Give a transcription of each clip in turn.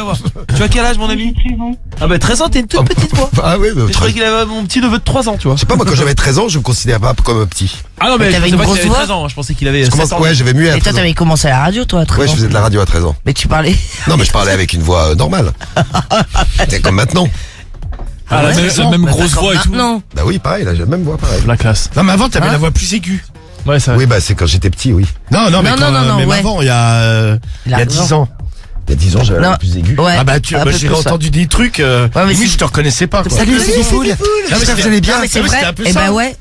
moi. Tu as quel âge, mon ami? 13 ans. Ah bah 13 ans, t'es une toute petite moi. Ah oui, Je croyais qu'il avait mon petit neveu de 3 ans, tu vois. je sais pas, moi quand j'avais 13 ans, je me considérais pas comme petit. Ah non, Mais mais je t'avais pensais une pas qu'il grosse avait voix 13 ans, je pensais qu'il avait Je 7 commence, ans. ouais, j'avais mieux à Et toi 13 ans. t'avais commencé à la radio toi à 13 Ouais, ans. je faisais de la radio à 13 ans. Mais tu parlais. Non, mais je parlais avec une voix normale. C'est comme maintenant. Ah, la même Bah, grosse voix et tout. Non. Bah oui, pareil, là, j'ai la même voix, pareil. La classe. Non, mais avant, t'avais Hein la voix plus aiguë. Ouais, ça. Oui, bah c'est quand j'étais petit, oui. Non, mais Non, quand, non, même ouais. avant, il y a 10 ans. Il y a 10 ans, j'avais la Non. voix plus aiguë. Ouais. Ah bah, un peu j'ai plus, ça. entendu des trucs, mais limite, c'est- je te reconnaissais pas, quoi. Salut, c'est Foul. Non, mais J'espère que vous allez bien. Non mais c'est mais vrai. c'était un peu Eh ça. bah ouais.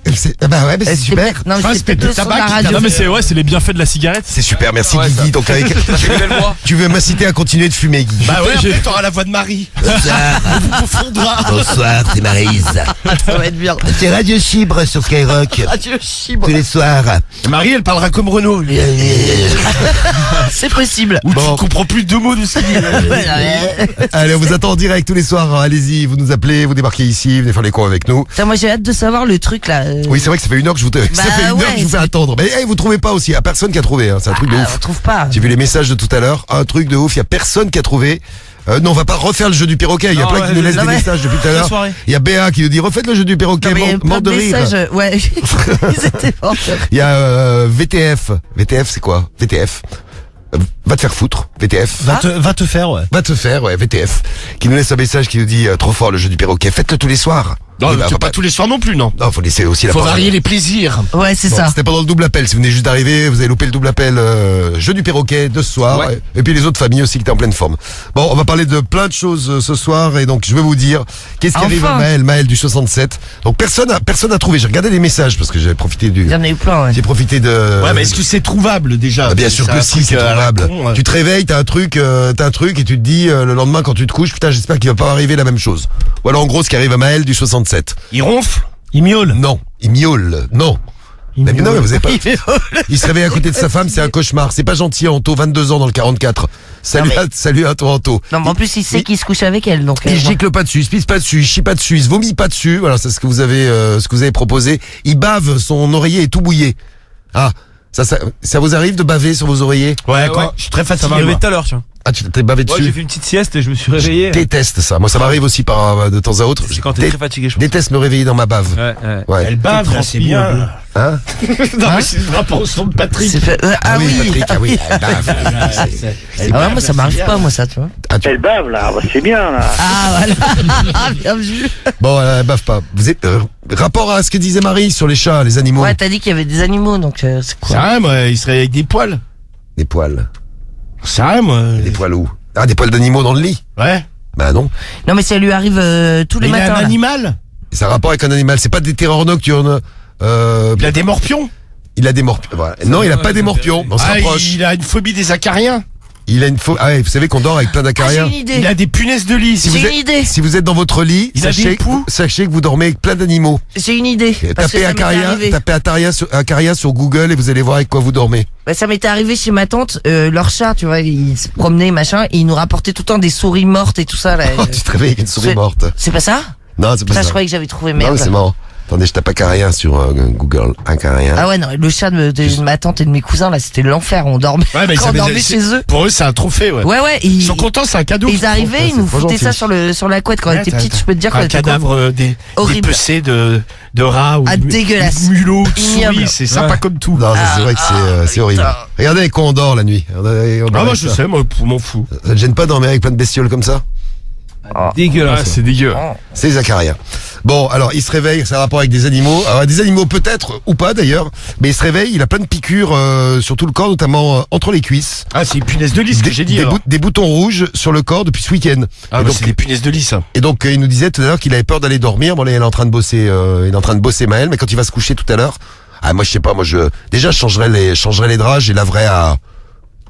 Bah ouais, mais c'est C'était super. peut-être- Non Enfin, mais c'était c'était de plus sur tabac la qui radio. Non, mais c'est les bienfaits de la cigarette. C'est super, merci Ouais, Guigui. ça. Donc avec, J'ai une belle voix. tu veux m'inciter à continuer de fumer, Guigui? Bah ouais, après, t'auras la voix de Marie. Bonsoir, c'est Maryse. Ça va être bien. C'est Radio Chibre sur Skyrock. Radio Chibre. Tous les soirs. Marie, elle parlera comme Renaud. C'est possible. Ou Bon. tu comprends plus deux mots de ce qu'il dit. Allez, on vous attend en direct tous les soirs. Allez-y, vous nous appelez, vous débarquez ici, venez faire les cons avec nous. Putain, moi j'ai hâte de savoir le truc là. Oui, c'est vrai que ça fait 1 heure que je vous, ça fait 1 heure ouais, que je vous fais ça fait- attendre. Mais hey, vous trouvez pas aussi, il y a personne qui a trouvé, hein. C'est un truc de Ah, ouf. on trouve pas. J'ai vu les messages de tout à l'heure, un truc de ouf, il y a personne qui a trouvé. Non, on va pas refaire le jeu du perroquet. Il y a Non, plein ouais, qui nous laissent non, des mais- messages depuis tout à Bonne l'heure. soirée. Il y a Béa qui nous dit refaites le jeu du perroquet, Non, mais il y a mort plein de de rire. messages. Ouais. Ils étaient morts. Il y a VTF. VTF, c'est quoi? VTF. Va te faire foutre, VTF. Va te faire, ouais. Va te faire, ouais, VTF. Qui nous laisse un message qui nous dit trop fort le jeu du perroquet. Faites-le tous les soirs. Non, Oui, bah, c'est faut pas tous les soirs non plus, non. Non, faut laisser aussi la Faut parole. varier les plaisirs. Ouais, c'est Bon, ça. c'était pendant le double appel. Si vous venez juste d'arriver, vous avez loupé le double appel jeu du perroquet de ce soir. Ouais. Et puis les autres familles aussi qui étaient en pleine forme. Bon, on va parler de plein de choses ce soir. Et donc, je vais vous dire qu'est-ce qui arrive à Enfin. Maël du 67. Donc, personne a trouvé. J'ai regardé les messages parce que j'ai profité Il y en a eu plein. Ouais. j'ai profité de... Ouais, mais est-ce que c'est trouvable déjà? Ah, bien sûr C'est que un si, truc, c'est à la trouvable. con, Tu te réveilles, t'as un truc et tu te dis le lendemain quand tu te couches, putain, j'espère qu'il va pas arriver la même chose. Voilà en gros ce qui arrive à Maël du 67. Il ronfle? Il miaule? Non, il miaule, non. Mais non, mais vous avez pas... Il se réveille à côté de sa femme, c'est un cauchemar. C'est pas gentil, Anto, 22 ans dans le 44. Salut, Non, mais- salut à toi, Anto. Non, mais en plus il sait qu'il se couche avec elle, donc. Il moi- gicle pas dessus, il se pisse pas dessus, il chie pas dessus, il se vomit pas dessus. Voilà, c'est ce que vous avez proposé. Il bave, son oreiller est tout mouillé. Ah, ça vous arrive de baver sur vos oreillers? Ouais, ouais. je suis très Ça fatigué. m'est arrivé moi. tout à l'heure, tiens. Ah, tu t'es bavé Ouais, dessus? j'ai fait une petite sieste et je me suis réveillé. Je déteste ça. Moi, ça m'arrive aussi de temps à autre. C'est quand t'es Je très fatigué, je pense. déteste me réveiller dans ma bave. Ouais, ouais. Ouais. Elle bave, là, c'est bien. Hein? Non, mais c'est le rapport au son de Patrick. C'est fait- ah oui. Patrick, ah oui, elle bave. Ah ouais, moi ça m'arrive pas, moi ça, tu vois. Ah, tu- Elle bave là, bah, c'est bien là. Ah voilà. Bien vu. Bon, elle bave pas. Vous êtes rapport à ce que disait Marie sur les chats, les animaux, Ouais, t'as dit qu'il y avait des animaux, donc c'est C'est quoi? rien, moi, il serait avec des poils. des poils, C'est rien, moi. des poils où? Ah, des poils d'animaux dans le lit? Ouais. Bah non. Non mais ça lui arrive tous les Mais il a matins. un là. animal. C'est un rapport avec un animal. C'est pas des terreurs nocturnes. Il a des morpions. Il a des morpions. Voilà. Non, il a pas des morpions. On se Ah, rapproche. il a une phobie des acariens. Il a une faux. Ah ouais, vous savez qu'on dort avec plein Ah, j'ai d'acariens. une idée. Il a des punaises de lit. J'ai une idée. Si vous êtes dans votre lit, Il a des poux. sachez que vous dormez avec plein d'animaux. J'ai une idée. Parce que Tapez ça m'était arrivé. Acaria sur Google et vous allez voir avec quoi vous dormez. Bah, ça m'était arrivé chez ma tante, leur chat, tu vois, il se promenait, machin, et il nous rapportait tout le temps des souris mortes et tout ça, là. Oh, tu te réveilles avec une souris c'est- morte. C'est pas ça? Non, c'est pas Ça, je ça. croyais que j'avais trouvé, Non, merde. mais c'est marrant. Attendez, je tape Acaria sur Google. Acaria. Ah ouais, non, le chat de ma tante et de mes cousins, là, c'était l'enfer, on dormait. Ouais, mais Quand on ça- dormait c'est- chez eux. Pour eux, c'est un trophée, ouais. Ouais, Ils sont contents, c'est un cadeau. Ils arrivaient, Ouais, ils nous c'est trop foutaient ça gentil. sur la couette quand on Ouais, était t'as- petite, je peux te dire qu'on un était cadavre Horrible. dépecé de rats ou Ah, dégueulasse. de mulots, de Ignoble. souris, c'est sympa Ouais. comme tout. Non, ça, c'est vrai que c'est horrible. putain. Regardez avec quoi on dort la nuit. Regardez, on dort Ah, moi, avec je ça. sais, moi, m'en fous. Ça te gêne pas de dormir avec plein de bestioles comme ça? Dégueulasse. C'est dégueu. C'est les acariens. Bon, alors il se réveille, c'est un rapport avec des animaux. Alors des animaux peut-être, ou pas d'ailleurs, mais il se réveille, il a plein de piqûres sur tout le corps, notamment entre les cuisses. Ah, c'est une punaise de lit, ce que j'ai dit. Des, alors. des boutons rouges sur le corps depuis ce week-end. Ah, et, bah, donc, c'est des punaises de lit, ça. et donc, il nous disait tout à l'heure qu'il avait peur d'aller dormir. Bon là, il est en train de bosser, il est en train de bosser Maël, mais quand il va se coucher tout à l'heure, ah moi je sais pas, déjà je changerais les draps, je les laverais à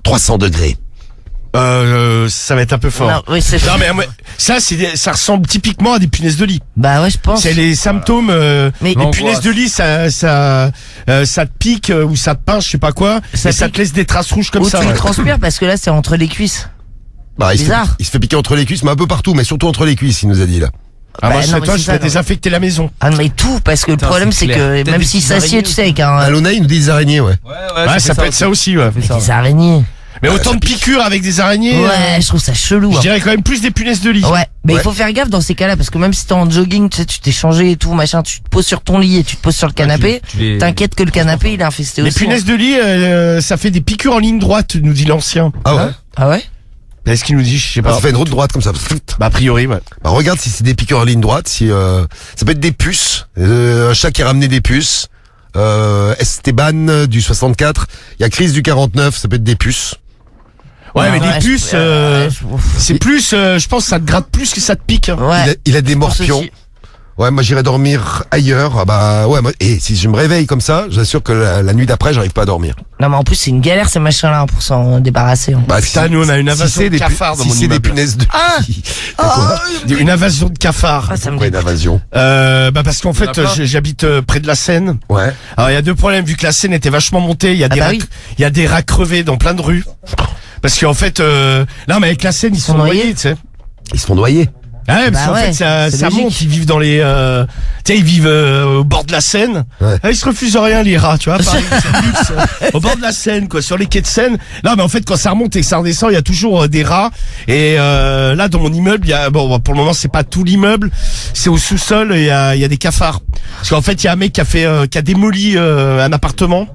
300 degrés. Ça va être un peu fort. Non, oui, c'est Non, mais ça ressemble typiquement à des punaises de lit. Bah ouais, je pense. C'est les symptômes. Mais- Les Non, punaises de lit, ça te pique ou ça te pince, je sais pas quoi, Ça et ça pique. te laisse des traces rouges comme Ou ça. tu le ouais. transpires parce que là, c'est entre les cuisses. Bah, Bizarre. il se fait piquer entre les cuisses, mais un peu partout, mais surtout entre les cuisses, il nous a dit là. Ah, moi, Bah, je non, sais mais toi, c'est je ça, vais non. désinfecter la maison. Ah mais tout, parce que le Putain, problème c'est c'est clair. que Peut-être même des s'il petites s'assied, araignées tu sais, avec un... À Lona, il nous dit des araignées, ouais. Ouais, Ouais, ça peut être ça aussi, ouais. fait Avec ça. des araignées. Mais autant de piqûres avec des araignées. Ouais, je trouve ça chelou. Je Hein. dirais quand même plus des punaises de lit. Ouais, mais Ouais. il faut faire gaffe dans ces cas-là parce que même si t'es en jogging, tu sais, tu t'es changé et tout, machin, tu te poses sur ton lit et tu te poses sur le canapé, t'inquiète que le canapé il est infesté Les aussi. punaises de lit, ça fait des piqûres en ligne droite, nous dit l'ancien. Ah ouais. Hein. Ah ouais? Est-ce qu'il nous dit, je sais Bah, pas. ça fait une route droite comme ça. Bah, a priori, ouais. Bah, regarde si c'est des piqûres en ligne droite, si ça peut être des puces. Un chat qui a ramené des puces. Esteban du 64. Il y a Chris du 49, ça peut être des puces. Ouais, mais Ouais, des puces, c'est plus, je pense que ça te gratte plus que ça te pique. Hein. Ouais. Il a des Je pense morpions. aussi. Ouais, moi j'irai dormir ailleurs. Ah bah ouais, et si je me réveille comme ça, j'assure que la nuit d'après, j'arrive pas à dormir. Non, mais en plus, c'est une galère ces machins-là pour s'en débarrasser. Hein. Bah, Putain, nous on a une invasion de cafards dans si mon c'est des immeuble. punaises de Ah lit. Une invasion de cafards. Ah, ça me Pourquoi une dégoûte. invasion? Bah parce qu'en Il y en a fait, plein. j'habite près de la Seine. Ouais. Alors il y a deux problèmes, vu que la Seine était vachement montée, il y a des bah rats, oui. il y a des rats crevés dans plein de rues. Parce qu'en fait, non mais avec la Seine ils sont noyés, tu sais. Ils se font noyer. Ouais, parce Bah qu'en ouais, fait ça c'est monte, logique. ils vivent dans les, tu sais, ils vivent au bord de la Seine. Ouais. Ah, ils se refusent rien les rats, tu vois. Pareil, c'est le luxe, au bord de la Seine, quoi, sur les quais de Seine. Non, mais en fait quand ça remonte et que ça redescend, il y a toujours des rats. Et là dans mon immeuble, il y a, bon, pour le moment c'est pas tout l'immeuble, c'est au sous-sol, il y a des cafards. Parce qu'en fait il y a un mec qui a démoli un appartement.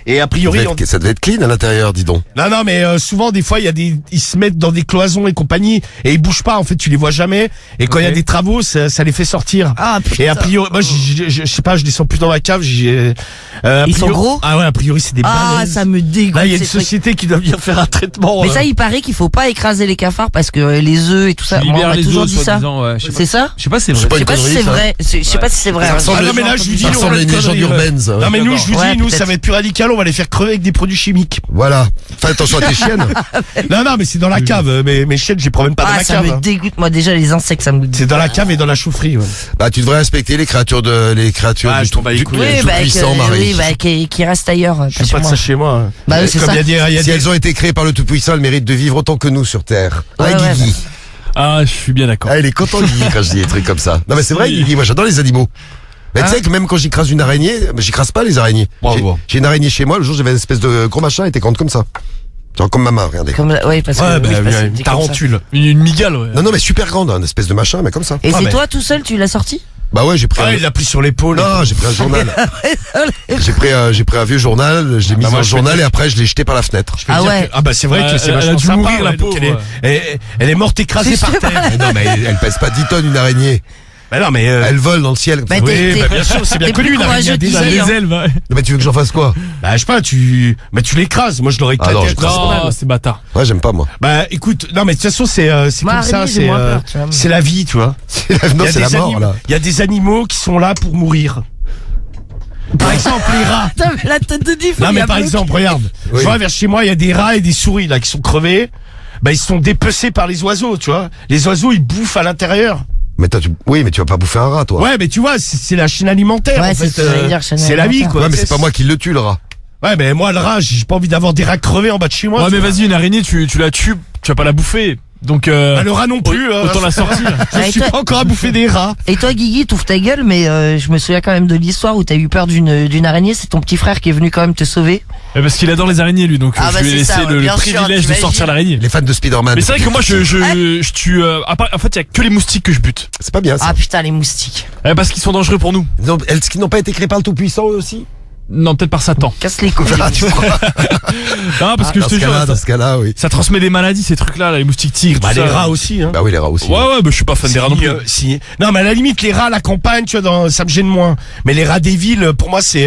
Et a priori, Ça devait être clean à l'intérieur, dis donc. non, mais souvent des fois ils se mettent dans des cloisons et compagnie et ils bougent pas. En fait, tu les vois jamais. Et quand il y a des travaux, ça les fait sortir. Ah, putain. Et a priori, moi, je sais pas, je descends plus dans ma cave. Ils sont gros? Ah ouais, a priori c'est des Ah, balaises. ça me dégoûte. Là, il y a une ces trucs. société qui doit bien faire un traitement. Mais ça, il paraît qu'il faut pas écraser les cafards parce que les œufs et tout ça. Tu Moi, on libères m'a les toujours œufs, dit ça. soi-disant, ouais. Je sais pas- C'est ça? Je sais pas si c'est Je sais vrai. pas Je sais pas si connerie, c'est ça. vrai. Je sais pas si c'est vrai. Ça hein. ressemble- Ah non, mais là, je vous dis, Ça on ressemble va à une être légende conneries, ouais. urbaine, ça. Non, mais nous, je vous Ouais, dis, nous, peut-être. ça va être plus radical. On va les faire crever avec des produits chimiques. Voilà. Fais attention à tes chiennes. Non, mais c'est dans la cave. Mes chiennes, je les promène pas dans Ah, la ça cave. me hein. dégoûte. Moi, déjà, les insectes, ça me dégoûte. C'est dans la cave et dans la chaufferie. Ouais. Bah, tu devrais respecter les créatures Ah, du je t'en bats les couilles. du Oui, tout bah, puissant, Marie. oui, bah, qui restent ailleurs. Je fais pas de moi. ça chez moi. Bah oui, c'est Comme ça. il y a Si des elles ont été créées par le Tout-Puissant, elles méritent de vivre autant que nous sur Terre. Ouais, Hein, ouais, Guigui? Ah, je suis bien d'accord. Ah, il est content, Guigui, quand je dis des trucs comme ça. Non, mais c'est vrai, Guigui, moi j'adore les animaux. Mais tu sais que même quand j'écrase une araignée, j'écrase pas les araignées. Bravo. J'ai une araignée chez moi, le jour j'avais une espèce de gros machin, elle était grande comme ça. Genre comme ma main, regardez. Oui, parce que. Ouais, oui, bah, parce que une dit comme ça. tarentule. Une migale, ouais. Non, mais super grande, une espèce de machin, mais comme ça. Et Ah, c'est mais- toi tout seul, tu l'as sorti? Bah ouais, j'ai pris Ah, un... il l'a pris sur l'épaule. Non, j'ai pris un journal. j'ai pris un vieux journal, je l'ai mis bah, dans moi, le je peux journal dire- et après je l'ai jeté par la fenêtre. Je peux Ah dire ouais. que- Ah bah c'est vrai que c'est Elle a vachement dû sympa. mourir, la ouais, donc pauvre, elle est morte écrasée par terre. Mais non, mais elle pèse pas 10 tonnes une araignée. Bah non, mais Elle vole dans le ciel. Comme Bah, ça. t'es- oui, bah, bien sûr, c'est bien t'es connu. plus Une araignée courageux a des que ailes. Guigui, hein. Les ailes, ouais. Mais tu veux que j'en fasse quoi? Bah je sais pas, tu l'écrases. Moi je l'aurais Ah non, éclaté. je avec crois un pas. journal. Non, c'est bâtard. Ouais, j'aime pas moi. Bah écoute, non mais de toute façon c'est Moi, comme ça, araignée, j'ai moins peur, tu vois. c'est la vie, tu vois. Non, c'est la mort animaux, là. il y a des animaux qui sont là pour mourir. Par exemple les rats. Putain, mais la tête de Diff. Non il mais a par bloqué. exemple, regarde. Oui. Je vois vers chez moi, il y a des rats et des souris là qui sont crevés. Bah ils sont dépecés par les oiseaux, tu vois. Les oiseaux ils bouffent à l'intérieur. Mais oui, mais tu vas pas bouffer un rat, toi. Ouais, mais tu vois, c'est la chaîne alimentaire. Ouais, en c'est fait, ce que j'allais dire, chaîne c'est la vie, alimentaire. quoi. Ouais, mais c'est pas moi qui le tue, le rat. Ouais, mais moi, le rat, j'ai pas envie d'avoir des rats crevés en bas de chez moi. Ouais, tu mais vois. vas-y, une araignée, tu la tues, tu vas pas la bouffer. Donc, Bah, le rat non plus. autant la sortir. Je Ah, et suis toi- pas encore à bouffer des rats. Et toi, Guigui, t'ouvres ta gueule, mais je me souviens quand même de l'histoire où t'as eu peur d'une araignée. C'est ton petit frère qui est venu quand même te sauver. Parce qu'il adore les araignées, lui, donc Ah, je bah, lui ai c'est laissé ça, ouais, le bien sûr, privilège de t'imagines. sortir l'araignée. Les fans de Spider-Man. Mais c'est vrai que moi, je tue. En fait, il y a que les moustiques que je bute. C'est pas bien ça. Ah putain, les moustiques. Parce qu'ils sont dangereux pour nous. Non, est-ce qu'ils n'ont pas été créés par le Tout-Puissant eux aussi? Non, peut-être par Satan. Casse les couilles. Ah, tu crois? Non, parce que je Dans te ce jure, cas-là, dans ce cas-là, oui. ça transmet des maladies, ces trucs-là, là, les moustiques tigres. Bah, tout les ça. rats aussi, hein. Bah oui, les rats aussi. Ouais, bah, je suis pas fan des rats non plus. Si. Non, mais à la limite, les rats à la campagne, tu vois, ça me gêne moins. Mais les rats des villes, pour moi, c'est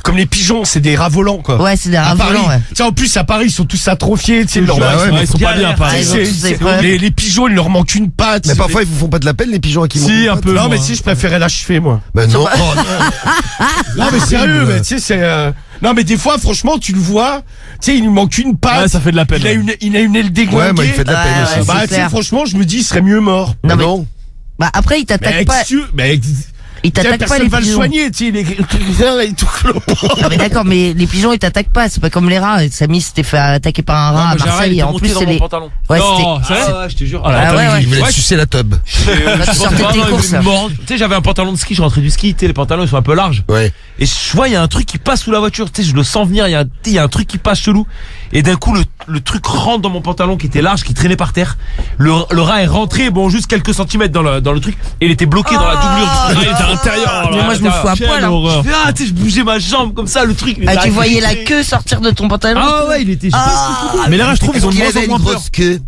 comme les pigeons, c'est des rats volants, quoi. Ouais, c'est des rats À Paris. volants, ouais. Tu sais, en plus, à Paris, ils sont tous atrophiés, tu sais, leur Bah ouais, mais ils sont pas bien, galère, Paris. tu sais, Ils ont tous des c'est- problèmes. les pigeons, il leur manque une patte. Mais parfois, ils vous font pas de la peine, les pigeons à qui Si, un peu. Non, mais moi. si, je préférais l'achever, moi. Mais non. Non, mais sérieux, mais tu sais, c'est. Non, mais des fois, franchement, tu le vois, tu sais, il lui manque une patte. Ouais, ça fait de la peine. Il a une aile déglinguée. Ouais, moi, il fait de la peine Ouais, aussi. ouais, Bah, c'est tu sais, clair. franchement, je me dis, il serait mieux mort. Non, mais- non. Bah après, il Mais t'attaque avec pas. mais Ils t'attaquent pas, les personne va le pigeons. soigner, tu sais, il est tout clopot. Non mais d'accord, mais les pigeons ils t'attaquent pas, c'est pas comme les rats. Samy s'était fait attaquer par un rat à Marseille et en plus c'est les. Ouais, Non, c'était. c'est vrai. je te jure. Oh là, Ah attends, ouais, ouais. Il voulait sucer la tub. Quand tu sortais de tes courses. Tu sais, j'avais un pantalon de ski, je rentrais du ski, tu sais, les pantalons ils sont un peu larges. Ouais. Et je vois, il y a un truc qui passe sous la voiture, tu sais, je le sens venir, il y a un truc qui passe chelou. Et d'un coup, le truc rentre dans mon pantalon qui était large, qui traînait par terre. Le rat est rentré, bon, juste quelques centimètres dans le truc, et il était bloqué dans la doublure. Ah, il était à l'intérieur. Mais moi je me fous à poil. Hein. Tu sais, je bougeais ma jambe comme ça, le truc. Ah, tu voyais la queue sortir de ton pantalon. Ah ouais, il était. Mais les rats, je trouve, ils ont de Il moins avait en une moins peur. grosse queue.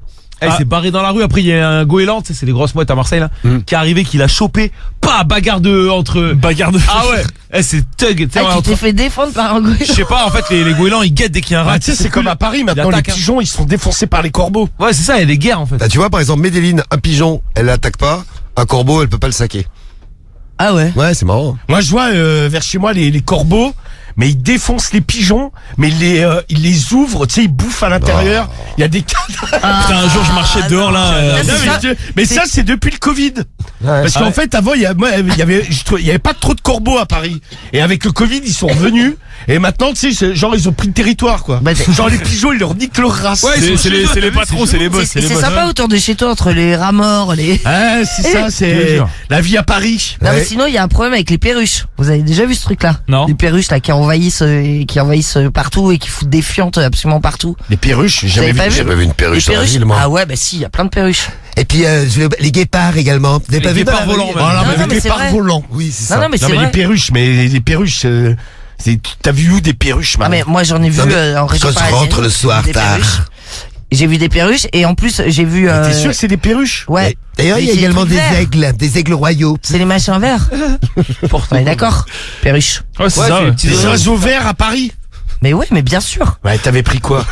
Il s'est barré dans la rue. Après, il y a un goéland, tu sais, c'est les grosses mouettes à Marseille là, qui est arrivé, qui l'a chopé. Pas bagarre entre. Bagarre de. Ah ouais. C'est thug. Ah, tu t'es fait défendre par un goéland. Je sais pas, en fait, les goélands ils guettent dès qu'il y a un rat. Ah, tu sais, c'est comme à Paris maintenant, les attaque, hein. pigeons, ils sont défoncés par les corbeaux. Ouais, c'est ça, il y a des guerres en fait. Là, tu vois, par exemple, Medellin, un pigeon, elle l'attaque pas. Un corbeau, elle peut pas le saquer. Ah ouais. Ouais, c'est marrant. Moi, je vois vers chez moi les corbeaux, mais ils défoncent les pigeons, mais ils les ouvrent, tu sais, ils bouffent à l'intérieur. Il y a des Putain, un jour, je marchais dehors là. Ah, Non, c'est ça. mais ça, c'est depuis le Covid. Parce qu'en fait, avant, il y avait pas trop de corbeaux à Paris. Et avec le Covid, ils sont revenus. Et maintenant, tu sais, genre, ils ont pris le territoire, quoi. Bah, Genre, les pigeons, ils leur niquent leur race. C'est les patrons, c'est les boss. C'est sympa autour de chez toi entre les rats morts, les. Ah, c'est ça, Je te c'est jure. la vie à Paris. Non mais Ouais. sinon il y a un problème avec les perruches. Vous avez déjà vu ce truc là? Non. Les perruches là qui envahissent partout et qui foutent des fientes absolument partout. Les perruches, j'ai Vous jamais avez vu. pas vu? J'ai pas vu une perruche Les dans la perruches. ville, moi. Ah ouais bah si, il y a plein de perruches. Et puis, les guépards également. Vous avez pas vu guépards dans la volants, rue même. Oh, Non, non, mais mais les c'est guépards vrai. volants. Oui, c'est Non ça. non mais Non, c'est mais vrai. les perruches, t'as vu où des perruches, Ah mais moi j'en ai vu Non, mais en région quand je parisienne, rentre le soir des tard. perruches. J'ai vu des perruches et en plus j'ai vu. T'es sûr que c'est des perruches? Ouais. D'ailleurs, Mais il y a c'est également des trucs verts. des aigles royaux. C'est les machins verts. On est d'accord. Perruches. Ouais, c'est ça. Ouais. Des oiseaux verts à Paris? Mais ouais mais bien sûr. Ouais, t'avais pris quoi?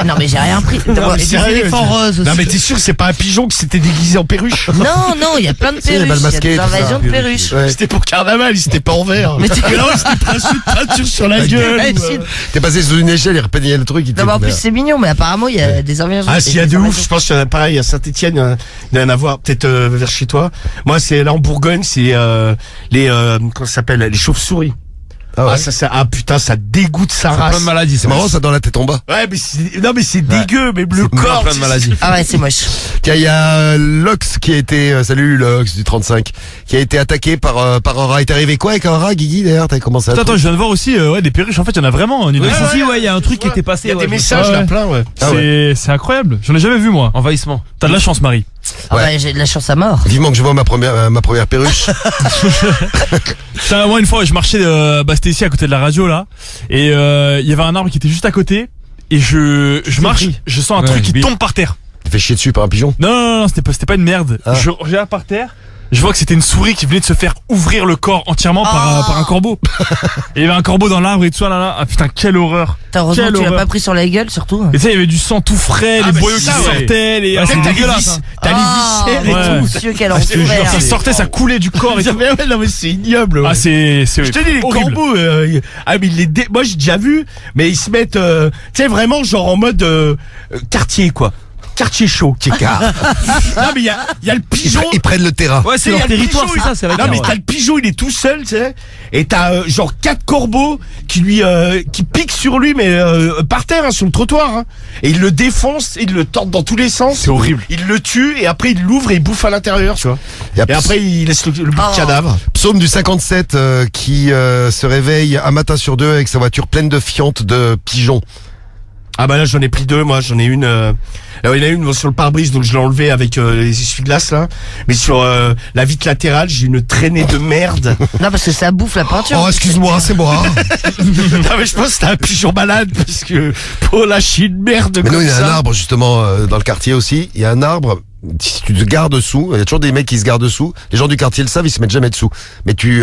Non mais j'ai rien pris. mais Et des sérieux, éléphants roses aussi. Non, mais t'es sûr que c'est pas un pigeon qui s'était déguisé en perruche? Non, il y a plein de Si, les perruches. balles Il y a masquées, des tout ça. invasions de perruches. Ouais. C'était pour carnaval, il s'était pas en vert. Mais t'es- non, c'était pas sous de peinture sur la gueule. T'imagines. T'es passé sous une échelle, il repeignait le truc. Il Non mais en plus c'est mignon mais apparemment il y a des invasions. Ah, s'il y a de ouf, je pense qu'il y en a pareil, à Saint-Etienne, il y en a à voir, peut-être vers chez toi. Moi, c'est là en Bourgogne, c'est comment ça s'appelle, les chauves-souris. Ah ouais. Ah putain, ça dégoûte sa Plein race. de maladies, C'est marrant, ça, dans la tête en bas. Ouais, mais c'est dégueu, mais le corps. plein de maladies. Ah ouais c'est moche. Tiens, il y a Lox qui a été, salut Lox du 35, qui a été attaqué par un rat. Il t'est arrivé quoi avec un rat, Guigui, d'ailleurs? T'as commencé à... Attends, je viens de voir aussi des perruches. En fait, il y en a vraiment en Ouais, Ile-de-France. il y a un truc qui était passé. Il y a ouais, des je me messages ouais. là plein, ouais. Ah C'est incroyable. J'en ai jamais vu moi. Envahissement. T'as de la chance, Marie. Ah Ouais. ouais j'ai de la chance à mort. Vivement que je vois ma première perruche. Putain, moi une fois, je marchais, c'était ici à côté de la radio là, et il y avait un arbre qui était juste à côté, et je marche, pris. je sens un Ouais, truc qui oui. tombe par terre. Tu fais chier dessus par un pigeon. Non, c'était pas une merde. Ah. Je regarde par terre. Je vois que c'était une souris qui venait de se faire ouvrir le corps entièrement par un corbeau. Et il y avait un corbeau dans l'arbre et tout ça là. Ah putain, quelle horreur. T'as heureusement Quelle que tu l'as horreur. pas pris sur la gueule surtout. Et tu sais, il y avait du sang tout frais, Ah, les bah, boyaux qui c'est ça, ouais. sortaient, les... T'as c'est les dégueulasse. hein. t'as les viscères Ouais. et tout. Monsieur quel Je te jure, enfer. ça sortait, ça coulait du corps et tout. Ouais, non, mais c'est ignoble. Ouais. Ah c'est Je te dis, les horrible. corbeaux, mais moi j'ai déjà vu, mais ils se mettent, tu sais, vraiment genre en mode quartier, quoi. Quartier chaud. Kékard. Non, mais il y a le pigeon. Ils prennent le terrain. Ouais, c'est Il y a leur le territoire, pigeon, c'est ça, c'est la Non, guerre, mais ouais. t'as le pigeon, il est tout seul, tu sais. Et t'as genre 4 corbeaux qui piquent sur lui, mais par terre, hein, sur le trottoir. Hein. Et ils le défoncent, ils le tordent dans tous les sens. C'est horrible. Ils le tuent et après ils l'ouvrent et ils bouffent à l'intérieur, tu vois. Il y a Et après ils laissent le bout de cadavre. Psaume du 57 qui se réveille un matin sur deux avec sa voiture pleine de fientes de pigeons. Ah bah là j'en ai pris 2, moi j'en ai une. Il y en a une sur le pare-brise, donc je l'ai enlevé avec les essuie-glaces là. Mais sur la vitre latérale, j'ai une traînée de merde. Non parce que ça bouffe la peinture. Oh, excuse-moi, c'est moi. Non mais je pense que c'était un pigeon malade parce que pour lâcher une merde Mais comme non, il y a un ça. arbre justement dans le quartier aussi. Il y a un arbre. Si tu te gares dessous, il y a toujours des mecs qui se garent dessous. Les gens du quartier le savent, ils se mettent jamais dessous. Mais tu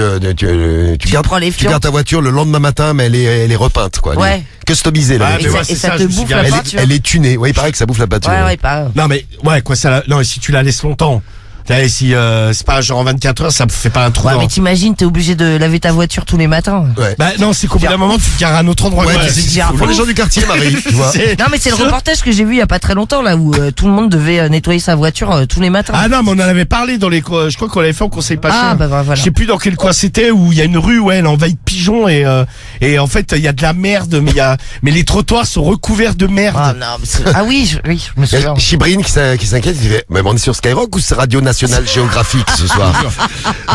prends les tu fientes. gardes ta voiture le lendemain matin, mais elle est repeinte quoi. Elle Ouais. est customisée là. Ah, Et mais ça- ouais, et c'est ça te je me suis bouffe garé. la Elle peinture. elle est tunée. Ouais, il paraît que ça bouffe la peinture. Ouais pas. Non mais ouais quoi ça. Non et si tu la laisses longtemps. T'sais, si c'est pas genre en 24 heures, ça fait pas un trou Ouais, dans... mais t'imagines, t'es obligé de laver ta voiture tous les matins. Ouais. Bah non, c'est qu'au bout d'un moment, tu te gares à un autre endroit. Ouais, quoi. c'est pour les gens du quartier, Marie, tu vois. Non, mais c'est le reportage que j'ai vu il y a pas très longtemps, là, où tout le monde devait nettoyer sa voiture tous les matins. Ah non, mais on en avait parlé dans les je crois qu'on l'avait fait au conseil pas Ah, cher. bah, voilà. Je sais plus dans quel coin c'était, où il y a une rue où elle est envahie de pigeons et en fait il y a de la merde, mais les trottoirs sont recouverts de merde. Ah non, mais ah oui, je me Il y souviens. a Chibrine qui s'inquiète, il dit mais on est sur Skyrock ou c'est Radio Nationale Géographique ce soir?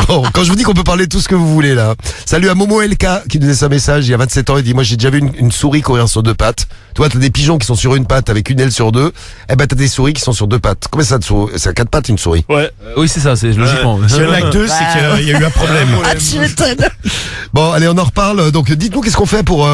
Bon, quand je vous dis qu'on peut parler de tout ce que vous voulez là. Salut à Momo LK qui nous laisse un message il y a 27 ans, il dit moi j'ai déjà vu une souris courir sur deux pattes. Toi t'as des pigeons qui sont sur une patte avec une aile sur deux, eh ben t'as des souris qui sont sur deux pattes. Combien ça de souris? C'est à quatre pattes une souris? Ouais. Oui, c'est ça, c'est logiquement. S'il y en a que deux, c'est qu'il y a eu un problème. Ah, tu m'étonnes. Bon, allez, on en reparle. Donc, dites-nous qu'est-ce qu'on fait pour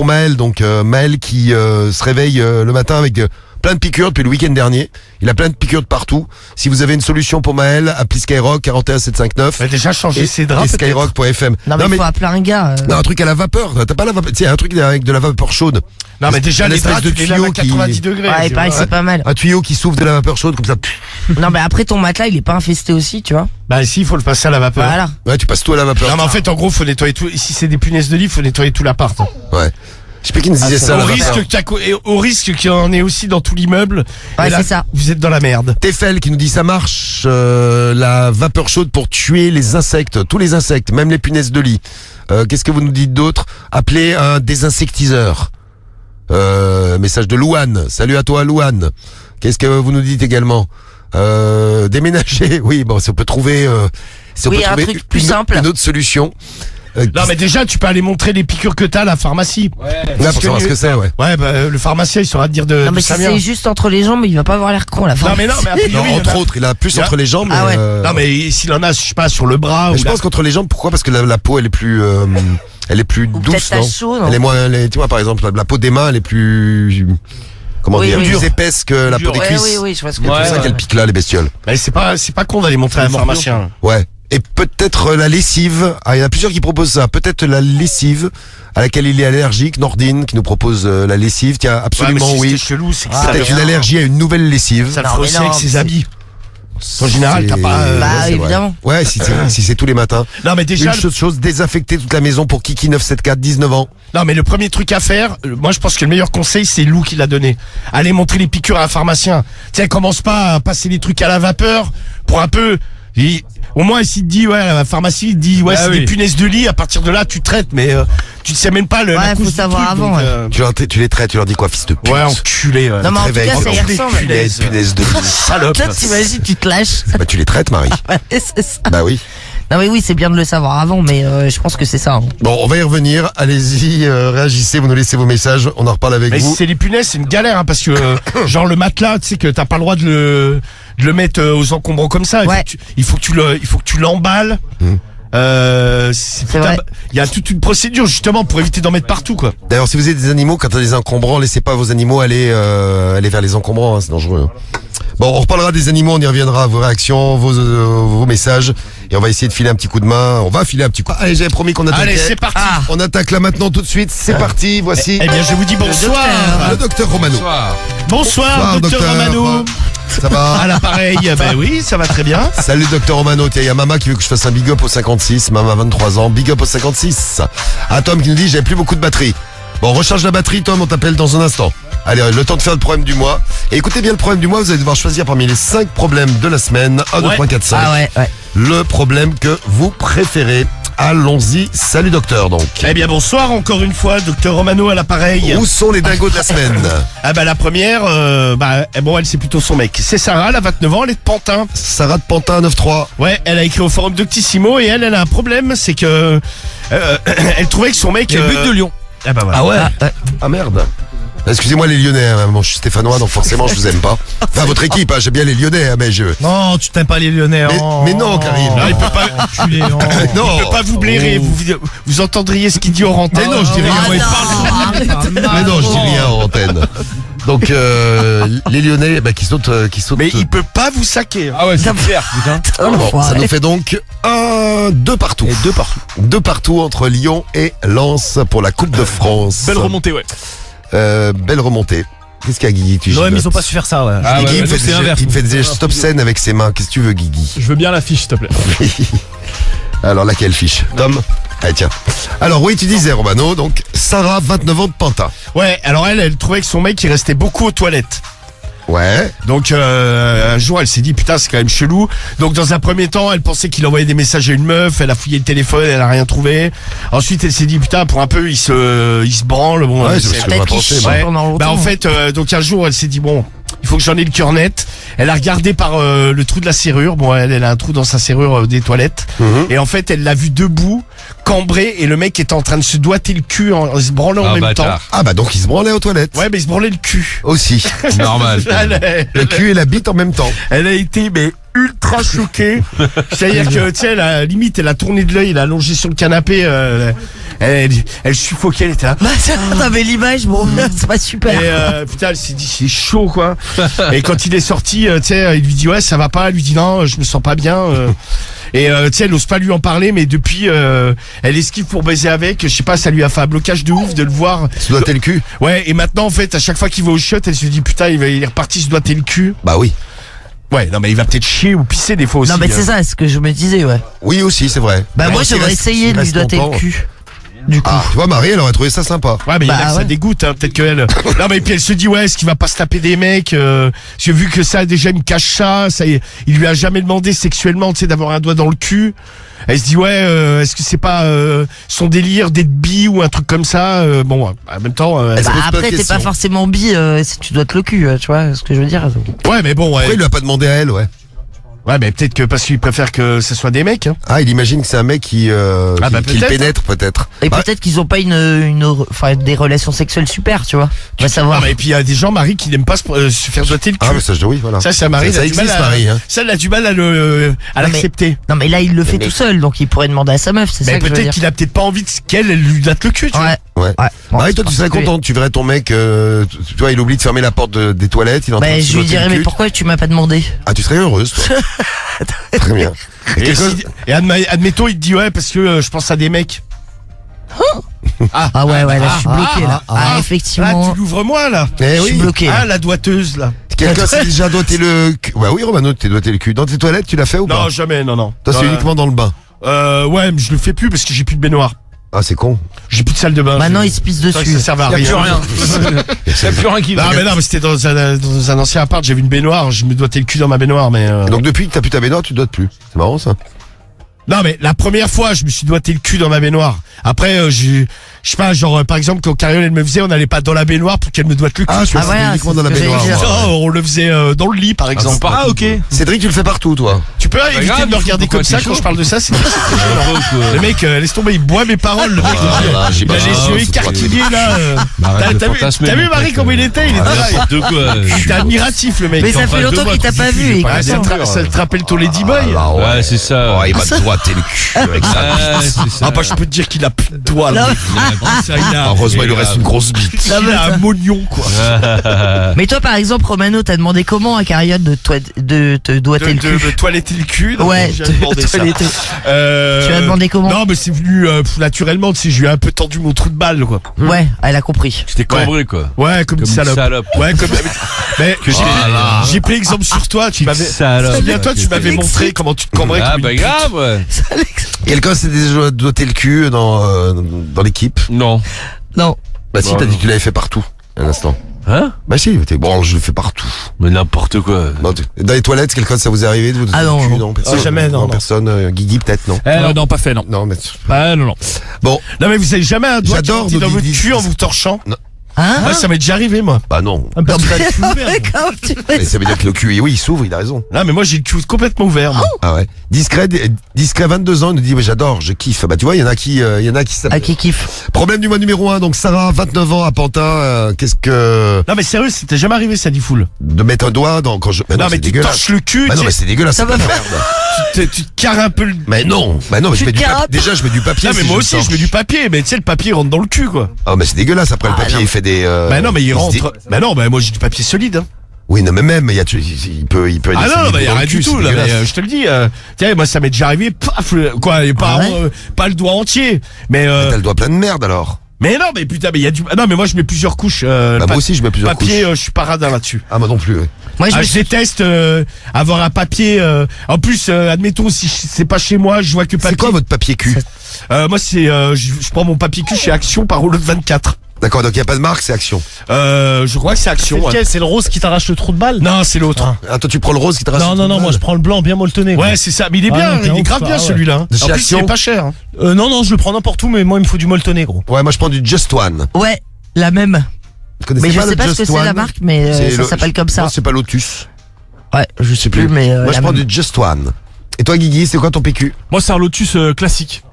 Maël. Donc, Maël qui se réveille le matin avec plein de piqûres depuis le week-end dernier. Il a plein de piqûres de partout. Si vous avez une solution pour Maël, appelez Skyrock 41759 Bah, déjà changer et, ses draps. et Skyrock.fm. Non, mais faut appeler un gars. Non, un truc à la vapeur. T'as pas la vapeur. Tu sais, un truc avec de la vapeur chaude. Non, mais déjà Une les espèce draps, de tu les laves tuyau à 90 degrés. Ouais, tu pareil, vois. c'est pas mal. Un tuyau qui souffle de la vapeur chaude comme ça. Non, mais après, ton matelas, il est pas infesté aussi, tu vois. Bah si, il faut le passer à la vapeur. Voilà. Ouais, tu passes tout à la vapeur. Non, mais en fait, en gros, faut nettoyer tout. Si c'est des punaises de lit, faut nettoyer tout l'appart. Ouais. Je sais pas qui nous disait ça. Au la vapeur. au risque qu'il y en ait aussi dans tout l'immeuble. Ouais, Et là, c'est ça. Vous êtes dans la merde. Tefel qui nous dit ça marche la vapeur chaude pour tuer les insectes, tous les insectes, même les punaises de lit. Qu'est-ce que vous nous dites d'autre? Appelez un désinsectiseur. Message de Louane. Salut à toi Louane. Qu'est-ce que vous nous dites également? Déménager. Oui, bon, si on peut trouver, si on Oui, peut un trouver truc plus simple. une autre solution. Non, mais déjà, tu peux aller montrer les piqûres que t'as à la pharmacie. Là, pour savoir ce que c'est, ouais. Ouais, bah, le pharmacien, il saura te dire Non, d'où mais ça si vient. c'est juste entre les jambes, il va pas avoir l'air con, la Non, mais non, mais a priori, Non, il y en a- entre autres, il a plus Il y a- entre les jambes. Ah ouais. Non, mais s'il en a, je sais pas, sur le bras Mais ou je pense qu'entre les jambes, pourquoi? Parce que la peau, elle est plus Ou douce, peut-être non? ta chaud, non? Elle est moins, tu vois, par exemple, la peau des mains, elle est plus, comment Oui, dire, oui. plus épaisse que la peau des Ouais, cuisses. oui, oui, je vois ce que C'est tu pour veux ça dire. qu'elle pique là, les bestioles. Mais c'est pas con d'aller montrer à un pharmacien. Ouais. Et peut-être la lessive. Ah, il y en a plusieurs qui proposent ça. Peut-être la lessive à laquelle il est allergique. Nordine qui nous propose la lessive. Tiens, absolument Ouais, mais si oui. c'était chelou, c'est que Ah, ça Peut-être le une allergie à une nouvelle lessive. ça le Non, fait mais aussi non, avec ses c'est- habits. En général, t'as pas, Bah, c'est vrai. évidemment. Ouais, si c'est tous les matins. Non, mais déjà, Une chose, désinfecter toute la maison pour Kiki 974, 19 ans. non, mais le premier truc à faire, moi, je pense que le meilleur conseil, c'est Lou qui l'a donné. Allez montrer les piqûres à un pharmacien. Tu sais, commence pas à passer les trucs à la vapeur pour un peu, au moins, s'il te dit, ouais, à la pharmacie, il te dit, ouais, Ah c'est oui. des punaises de lit, à partir de là, tu traites, mais, tu ne sais même pas la Ouais, cause faut du savoir truc, avant, donc, ouais. Tu les traites, tu leur dis quoi, fils de pute? ouais, enculé, ouais. Non, mais en tout Réveille. cas, ça y Enculé, ressemble. punaise de lit. Salope. Là, t'imagines, tu te lâches. Bah, tu les traites, Marie. Ouais, c'est ça. Bah oui. Non, mais oui, c'est bien de le savoir avant, mais je pense que c'est ça. Hein. Bon, on va y revenir. Allez-y, réagissez, vous nous laissez vos messages. On en reparle avec Mais si vous. c'est les punaises, c'est une galère, hein, parce que genre le matelas, tu sais que t'as pas le droit de le mettre aux encombrants comme ça. Ouais. Il faut que tu l'emballes. C'est vrai. Il y a toute une procédure justement pour éviter d'en mettre partout, quoi. D'ailleurs, si vous avez des animaux, quand t'as des encombrants, laissez pas vos animaux aller vers les encombrants, hein, c'est dangereux. Bon, on reparlera des animaux, on y reviendra, vos réactions, vos messages, et on va essayer de filer un petit coup de main. On va filer un petit coup. Allez, j'avais promis qu'on attaquait. Allez, c'est parti. On attaque là maintenant tout de suite. C'est parti. Voici Eh bien, je vous dis bonsoir. le docteur Romano. Bonsoir, docteur Romano. Ça va? À l'appareil, ben oui, ça va très bien. Salut docteur Romano, tiens, il y a Mama qui veut que je fasse un big up au 56, Mama 23 ans, big up au 56. Ah, Tom qui nous dit, j'avais plus beaucoup de batterie. Bon, recharge la batterie, Tom, on t'appelle dans un instant. Allez, le temps de faire le problème du mois. Et écoutez bien le problème du mois, vous allez devoir choisir parmi les 5 problèmes de la semaine. 1, 2, 3, 4, 5. Ah ouais, ouais. Le problème que vous préférez. Allons-y. Salut docteur, donc. Eh bien, bonsoir encore une fois, docteur Romano à l'appareil. Où sont les dingos de la semaine? Ah bah la première, bon, elle c'est plutôt son mec. C'est Sarah, elle a 29 ans, elle est de Pantin. Sarah de Pantin, 9-3. Ouais, elle a écrit au forum Doctissimo et elle a un problème, c'est que elle trouvait que son mec. Les buts de Lyon. Ah bah voilà. Ah ouais? Ah merde. Excusez-moi les Lyonnais, hein, moi je suis stéphanois donc forcément je vous aime pas. Enfin votre équipe, hein, j'aime bien les Lyonnais, hein, mais je... Non, tu t'aimes pas les Lyonnais. Mais non, Karim. Non, il peut pas. Non. Il peut pas vous blairer. Vous entendriez ce qu'il dit en antenne. Mais non, je dis rien. Ah moi, il non, parle. arrête. Mais non, je dis rien en antenne. Donc les Lyonnais qui sautent. Mais il peut pas vous saquer. Ah ouais, c'est clair, putain. Bon, ça nous fait donc 2 partout. Et 2 partout. 2 partout entre Lyon et Lens pour la Coupe de France. Belle remontée, ouais. Belle remontée. Qu'est-ce qu'il y a, Guigui? Tu Non, mais ils gigotes ont pas su faire ça, ouais. Ah, Guigui, ouais, il me nous, fait c'est des- inverse. il me fait des stop scène avec ses mains. Qu'est-ce que tu veux, Guigui? Je veux bien la fiche, s'il te plaît. Alors, laquelle fiche? Tom? Allez, tiens. Alors, oui, tu disais, Romano, donc, Sarah, 29 ans de Pantin. Ouais, alors elle trouvait que son mec, il restait beaucoup aux toilettes. Ouais. Donc un jour elle s'est dit putain c'est quand même chelou. Donc dans un premier temps elle pensait qu'il envoyait des messages à une meuf, elle a fouillé le téléphone, elle a rien trouvé. Ensuite elle s'est dit putain pour un peu il se branle. Bon, Ouais, elle c'est s'est- ce que je Peut-être qu'il pensais, chie moi. Ouais. pendant longtemps. Bah en fait donc un jour elle s'est dit bon il faut que j'en ai le cœur net. Elle a regardé par le trou de la serrure. Bon elle a un trou dans sa serrure des toilettes. Mhm. Et en fait elle l'a vu debout, cambré et le mec était en train de se doiter le cul en se branlant en même bâtard. Ah, bah, donc, il se branlait aux toilettes. temps. Ouais mais il se branlait le cul. Aussi. Normal. Le cul et la bite en même temps. Elle a été mais ultra choquée. C'est-à-dire que tu sais, à la limite, elle a tourné de l'œil, elle a allongé sur le canapé, elle suffoquait, elle était là. Bah, ça, t'avais l'image, bon, c'est pas super. Et putain, elle s'est dit c'est chaud quoi. Et quand il est sorti, tu sais, il lui dit ouais ça va pas, elle lui dit non, je me sens pas bien. Et tu sais, elle ose pas lui en parler, mais depuis, elle esquive pour baiser avec. Je sais pas, ça lui a fait un blocage de ouf de le voir. Se doiter le cul. Ouais, et maintenant en fait, à chaque fois qu'il va au shot, elle se dit putain, il est reparti se doiter le cul. Bah oui. Ouais, non mais il va peut-être chier ou pisser des fois aussi. Non, mais c'est ça, ce que je me disais, ouais. Oui, aussi, c'est vrai. Bah, Mais moi, s'il j'aurais reste- essayé s'il de lui reste doiter longtemps- le cul. Du coup. Ah, tu vois, Marie, elle aurait trouvé ça sympa. Ouais, mais il y en a Bah, que ça ouais. dégoûte, hein. Peut-être qu'elle. Non, mais puis elle se dit, ouais, est-ce qu'il va pas se taper des mecs j'ai vu que ça, déjà, il me cache ça il lui a jamais demandé sexuellement, tu sais, d'avoir un doigt dans le cul. Elle se dit, ouais, est-ce que c'est pas son délire d'être bi ou un truc comme ça bon, en même temps. Elle se Bah, pose pas de après, t'es questions. pas forcément bi si tu dois te le cul, tu vois ce que je veux dire. Ouais, mais bon, Pourquoi ouais. il lui a pas demandé à elle, ouais? Ouais, mais peut-être que parce qu'il préfère que ce soit des mecs, hein. Ah, il imagine que c'est un mec qui Ah, bah, le peut-être. pénètre, peut-être. Et Bah, peut-être qu'ils ont pas enfin, des relations sexuelles super, tu vois. On va Ah, savoir. mais et puis il y a des gens, Marie, qui n'aiment pas se faire doigter le cul. Ah, mais ça, oui, voilà. Ça Marie, ça elle a du mal existe, à- Marie, hein. Ça, elle a du mal à mais- l'accepter. Non, mais là, il le fait tout seul, donc il pourrait demander à sa meuf, c'est Mais ça que je veux peut-être dire. qu'il a peut-être pas envie qu'elle elle lui doite le cul, tu vois. Ouais. Ouais. Ouais. Bon, Marie, c'est toi, tu serais particulier. contente. Tu verrais ton mec, tu vois, il oublie de fermer la porte des toilettes, il est en train Bah, de se je lui doiter dirais, le mais cul. pourquoi tu m'as pas demandé? Ah, tu serais heureuse, toi. Très bien. Et, admettons, il te dit ouais parce que je pense à des mecs. Ah ouais, là, je suis bloqué, là. Ah, effectivement. Là, tu l'ouvres moi là. Eh Je suis oui. bloqué. Ah, là. la doiteuse là. Quelqu'un s'est déjà doigté le cul. Ouais, oui, Romano, tu t'es doigté le cul. Dans tes toilettes, tu l'as fait ou pas? Non, jamais, non. Toi, c'est uniquement dans le bain. Ouais, mais je le fais plus parce que j'ai plus de baignoire. Ah, c'est con. J'ai plus de salle de bain. Maintenant, il se pisse C'est vrai que dessus. ça servait à Y a rien. plus rien. Y a plus rien qui Non, mais c'était dans un ancien appart, j'avais une baignoire, je me doigtais le cul dans ma baignoire, mais. Donc, depuis que t'as plus ta baignoire, tu te doites plus. C'est marrant, ça. Non, mais la première fois, je me suis doigté le cul dans ma baignoire. Après, je sais pas, genre, par exemple, quand Cariole, elle me faisait, on n'allait pas dans la baignoire pour qu'elle me doite le cul. Ah, je Ah, pensais voilà, uniquement c'est dans la ce que j'allais baignoire. dire. moi. Non, on le faisait dans le lit, par exemple. Ah, ok. Cédric, tu le fais partout, toi. Tu peux éviter grave, de me regarder pourquoi comme ça t'es quand chaud je parle de ça, c'est très gênant. Le mec, laisse tomber, il boit mes paroles, le mec. là, il a les yeux écarquillés, là. T'as vu Marie comment il était? Il était là. N'importe quoi. Il était admiratif, le mec. Mais ça en fait face de longtemps moi, qu'il t'a tu pas dis, vu. je vais et pas attends. regarder. Ça te rappelle ton Ladyboy? Ouais, c'est ça. Ouais, il m'a doigté le cul avec ça. Ouais, c'est ça. Ah bah je peux te dire qu'il a plus de doigts là. Ça, il a, Heureusement, il lui reste une grosse bite. il a un mognon quoi. Mais toi, par exemple, Romano, t'as demandé comment à Cariole de te doiter le cul? De toiletter le cul. non, Ouais, j'ai demandé ça. toiletter. Tu as demandé comment? Non mais c'est venu naturellement, tu sais, je lui ai un peu tendu mon trou de balle quoi. Ouais, elle a compris. C'était cambré, quoi. Ouais, comme une salope. Ouais, comme. Mais j'ai pris exemple sur toi, tu m'avais. Salope. Souviens-toi, tu m'avais montré comment tu te cambrais Ah, comme bah une pute. grave, ouais. Quelqu'un s'est déjà doigté le cul dans l'équipe. Non. Non. Bah si, t'as dit que tu l'avais fait partout. Un instant. Hein? Bah si, t'es bon, je le fais partout. Mais n'importe quoi. Non, dans les toilettes, quelqu'un, ça vous est arrivé de vous doigter Ah le non, cul? non. Personne. Ah, jamais, non. Personne. Guigui, peut-être, non. Non, pas fait, non. Non, mais. Ah, non. Bon, Non mais vous avez jamais un doigt qui J'adore rentre dans nos votre Guigui. cul en vous torchant? Hein? Ouais, ça m'est déjà arrivé moi. bah non. Ah, parce que t'as le cul ouvert. Comment tu Mais fais? ça veut dire que le cul, oui, il s'ouvre, il a raison. Non mais moi j'ai le cul complètement ouvert. moi. Ah ouais. Discret, 22 ans, il nous dit, ouais, j'adore, je kiffe. Bah tu vois, il y en a qui Ah, qui kiffe. Problème du mois numéro 1, donc Sarah, 29 ans, à Pantin, qu'est-ce que... Non mais sérieux, c'était jamais arrivé ça dit full. De mettre un doigt dans... Quand je... Mais Non mais c'est tu dégueulasse. torches le cul, Bah non, tu mais sais, c'est dégueulasse. Ça c'est va de la pas. merde. tu te carres un peu le. Mais non, je Tu mets du carapes. papier. Déjà, je mets du papier. Non mais si moi je aussi torche. je mets du papier, mais tu sais le papier rentre dans le cul quoi. Ah mais c'est dégueulasse, après le papier, il fait des... Bah non mais il se rentre. dit- Bah non, bah moi j'ai du papier solide. Hein. Oui, non mais même, il peut... Ah non, bah y a dans le rien cul, du c'est tout là. Mais, dégueulasse. je te le dis. Tiens, moi ça m'est déjà arrivé. Paf, quoi, et pas Ah ouais pas le doigt entier, mais T'as le doigt plein de merde alors. Mais non, mais putain, mais il y a du. Non, mais moi je mets plusieurs couches. Moi aussi, je mets plusieurs papier, couches. je suis pas radin là-dessus. Ah, moi non plus, ouais. Moi, Je déteste avoir un papier. En plus, admettons si c'est pas chez moi, je vois que papier. C'est quoi votre papier cul? Moi, c'est je prends mon papier cul chez Action par rouleau de 24. D'accord, donc il n'y a pas de marque, c'est Action. Je crois que c'est Action. C'est Ouais. lequel? C'est le rose qui t'arrache le trou de balle? Non, c'est l'autre. Ah, toi tu prends le rose qui te rassure. Non, moi je prends le blanc bien molletonné. Ouais, c'est ça. Mais il est Ah, bien, non, t'es il est ouf, grave toi, bien ah ouais. celui-là. En De chez plus, Action il est pas cher. Non, je le prends n'importe où, mais moi il me faut du molletonné, gros. Ouais, moi je prends du Just One. Ouais, la même. Vous connaissez Mais je le sais pas ce que Just c'est la One? marque, mais C'est ça le- s'appelle comme ça. Non, c'est pas Lotus. Ouais, je sais plus, mais. Moi je la prends même. du Just One. Et toi Guigui, c'est quoi ton PQ? Moi, c'est un Lotus classique.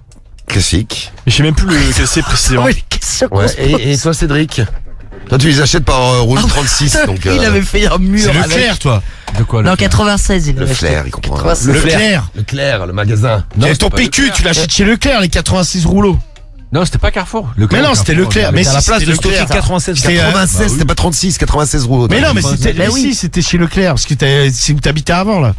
Classique. Et je sais même plus lequel c'est précisément. Oh, les questions qu'on Ouais. se pose. Et toi Cédric? Toi tu les achètes par rouleau 36, donc. Il avait fait un mur C'est avec. Leclerc, toi. De quoi Non, 96, il Le avait Flair, acheté. il comprend. 96. Leclerc. Leclerc, le magasin. Et ton PQ, tu l'achètes chez Leclerc, les 86 rouleaux. Non, c'était pas Carrefour. Mais non, c'était Leclerc. Mais à la si, place c'était de stocker Leclerc. 96. C'était, 96, c'était pas 36, 96 rouleaux. Mais non, mais c'était. Bah Mais oui. si, c'était chez Leclerc, parce que c'est où t'habitais avant là.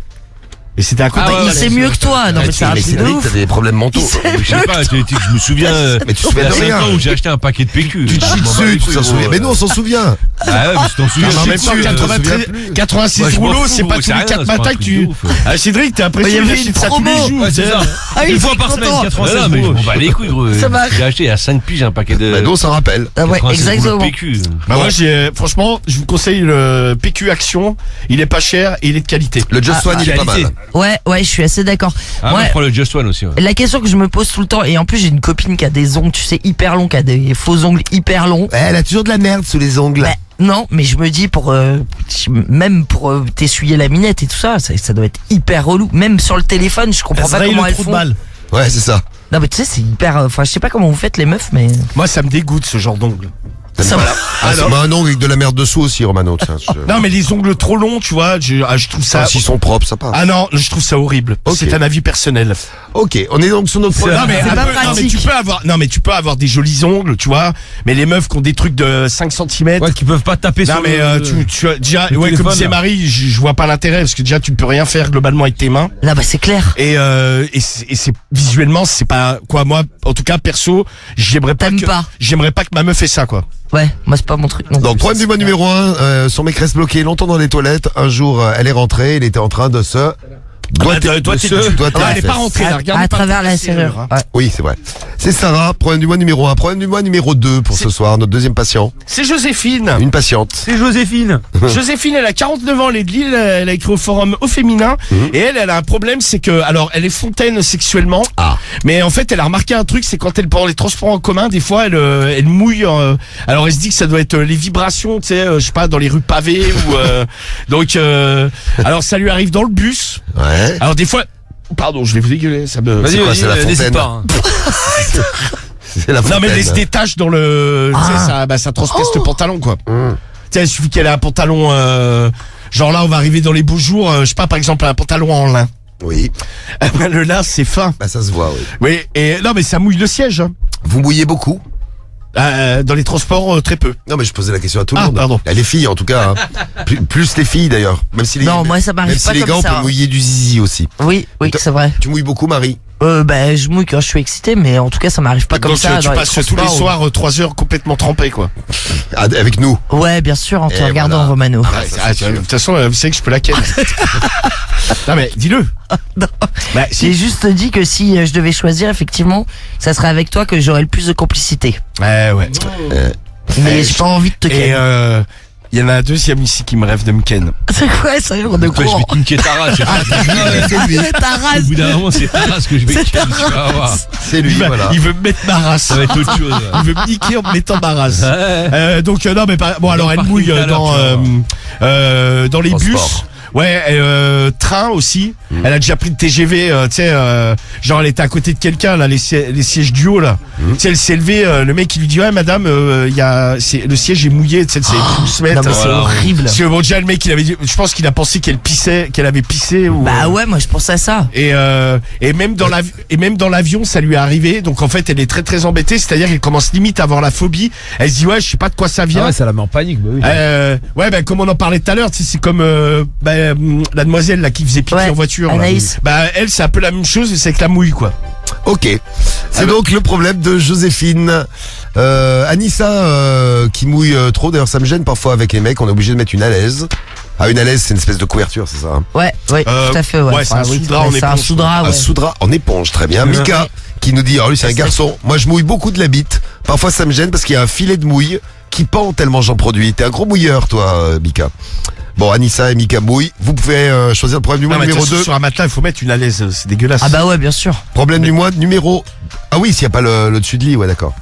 Et c'était à côté. Bah, il sait mieux que toi. Non, mais c'est un truc de Cédric, ouf. t'as des problèmes mentaux. Je sais pas, je me souviens. Mais tu te souviens Il y a de 5 rien. ans où j'ai acheté un paquet de PQ. Tu te chies dessus, tu t'en souviens. Mais nous on s'en souvient. Ah ouais, mais tu t'en souviens. Mais en même temps, je me 93, souviens plus. 86 Moi, je m'en rouleaux, fous, c'est pas moi, tous c'est les rien, 4 c'est pas un matins que truc tu. de ouf. Ah, Cédric, t'as Mais il y l'impression avait qu'il une achète ça tous promo. les jours. Ouais, c'est ça. Ah oui, Une fois il est par semaine, content. 96 Non, mais je rouleaux. m'en bats les couilles, gros. Ça marche. J'ai acheté à 5 piges un paquet de. Bah nous on s'en rappelle. Ah ouais, 96 rouleaux de exactement. PQ. Bah moi franchement, je vous conseille le PQ Action, il est pas cher et il est de qualité. Le Just One il est pas mal. Ouais, je suis assez d'accord. Ah, moi, Moi, je prends le Just One aussi. Ouais. la question que je me pose tout le temps, et en plus j'ai une copine qui a des ongles, tu sais, hyper longs, qui a des faux ongles hyper longs. Ouais, elle a toujours de la merde sous les ongles. Bah, non, mais je me dis même pour t'essuyer la minette et tout ça, ça doit être hyper relou. Même sur le téléphone, je comprends Ça pas raye comment le elles trou de font. balle. Ouais, c'est ça. Non mais tu sais, c'est hyper. Enfin, je sais pas comment vous faites les meufs, mais. Moi ça me dégoûte ce genre d'ongle. Ça va. Ah, c'est un ongle avec de la merde dessous aussi, Romano. tiens, Non mais les ongles trop longs, tu vois, je trouve ça. Ah, s'ils sont propres, ça passe. Ah non, je trouve ça horrible. Ok. C'est un avis personnel. Ok, on est donc sur notre Non programme. mais, C'est pas non, mais pratique. tu peux avoir des jolis ongles, tu vois, mais les meufs qui ont des trucs de 5 cm. Ouais, qui peuvent pas taper Non sur mais le. tu as déjà le ouais comme téléphone, c'est là. Marie, je vois pas l'intérêt parce que déjà tu ne peux rien faire globalement avec tes mains Là, bah c'est clair. et c'est visuellement c'est pas quoi moi en tout cas perso, j'aimerais pas T'aimes que pas. j'aimerais pas que ma meuf ait ça quoi. Ouais, moi c'est pas mon truc non Donc, plus. problème du mois numéro 1, son mec reste bloqué longtemps dans les toilettes. Un jour, elle est rentrée, il était en train de se... doigter elle est les pas fesses. rentrée là, regarde à travers la serrure. hein. Ouais. Oui, c'est vrai. C'est Sarah, problème du mois numéro 1. Problème du mois numéro 2 pour ce soir, notre deuxième patient. C'est Joséphine. Une patiente. C'est Joséphine. Joséphine, elle a 49 ans, elle est de Lille, elle a écrit au forum au féminin et elle a un problème, c'est que alors elle est fontaine sexuellement, Ah. mais en fait elle a remarqué un truc, c'est quand elle prend les transports en commun, des fois elle mouille. Alors elle se dit que ça doit être les vibrations, tu sais, je sais pas, dans les rues pavées ou donc alors ça lui arrive dans le bus. Ouais. Alors des fois, pardon, je vais vous dégueuler, ça me. Vas-y, quoi, c'est la n'hésite fontaine. pas. hein. C'est la Non mais fontaine. des taches dans le, tu sais, ça transpeste le pantalon quoi. Hum. Tu sais, il suffit qu'elle ait un pantalon, genre là on va arriver dans les beaux jours, je sais pas, par exemple un pantalon en lin. Oui. Le lin c'est fin. Bah, ça se voit, oui. Oui, et non mais ça mouille le siège. Hein. Vous mouillez beaucoup? Dans les transports, très peu. Non, mais je posais la question à tout le Ah, monde. pardon. Les filles, en tout cas. Hein. Plus les filles, d'ailleurs. Même si les, Non, moi, ça m'arrive même si pas les comme gars, on ça, peut hein. mouiller du zizi aussi. Oui, c'est vrai. Tu mouilles beaucoup, Marie? Bah je mouille quand je suis excité, mais en tout cas ça m'arrive pas comme Donc ça. tu dans les passes tous les transports, soirs 3 heures complètement trempé quoi. Ah, avec nous. Ouais, bien sûr, en te Et regardant voilà. Romano. De toute façon, vous savez que je peux la ken. Non mais dis-le. Non. Bah, si. J'ai juste dit que si je devais choisir, effectivement, ça serait avec toi que j'aurais le plus de complicité. Ouais. Mais j'ai pas envie de te Et ken. il y en a un deuxième ici qui me rêve de me ken. C'est quoi ça, on de Après, je gros vais te niquer ta race. Ta Au race. bout d'un moment, c'est ta race que je vais C'est ken, ta tu vas voir. C'est lui, voilà. Il veut me mettre ma race. Ça va être autre chose. Il veut me niquer en me mettant ma race. Ouais. Donc non mais bon alors elle parking mouille tout à l'heure, dans les Transport. bus. Ouais, train aussi. Elle a déjà pris le TGV, tu sais, genre elle était à côté de quelqu'un là, les sièges du haut là. Tu sais, elle s'est levée, le mec il lui dit ouais madame, il y a, le siège est mouillé, tu sais, c'est pouces Non mètres. mais c'est horrible. Parce que bon déjà le mec il avait dit, je pense qu'il a pensé qu'elle avait pissé ou. Bah ouais, moi je pense à ça. Et même dans l'avion ça lui est arrivé, donc en fait elle est très très embêtée, c'est-à-dire qu'elle commence limite à avoir la phobie. Elle se dit ouais je sais pas de quoi ça vient. Ah ouais, ça la met en panique. Bah oui. Ouais, ben comme on en parlait tout à l'heure, tu sais, c'est comme la demoiselle là qui faisait pipi Ouais, en voiture. là. Anaïs. Bah elle, c'est un peu la même chose, c'est avec la mouille quoi. Ok. C'est donc le problème de Joséphine. Anissa qui mouille trop. D'ailleurs, ça me gêne parfois avec les mecs. On est obligé de mettre une alaise. Ah, une alaise, c'est une espèce de couverture, c'est ça hein? Ouais, tout à fait, ouais. Ouais, c'est un sous-drap en c'est un éponge. sous-drap, ouais. Un sous-drap en éponge, très bien. Mika qui nous dit, alors lui c'est un garçon. Moi je mouille beaucoup de la bite. Parfois ça me gêne parce qu'il y a un filet de mouille qui pend tellement j'en produis. T'es un gros mouilleur toi, Mika. Bon, Anissa et Mika mouillent. Vous pouvez choisir le problème du mois numéro 2. Sur un matelas, il faut mettre une alaise, c'est dégueulasse. Ah bah ouais, bien sûr. Problème du mois numéro... Ah oui, s'il n'y a pas le dessus de lit, ouais d'accord.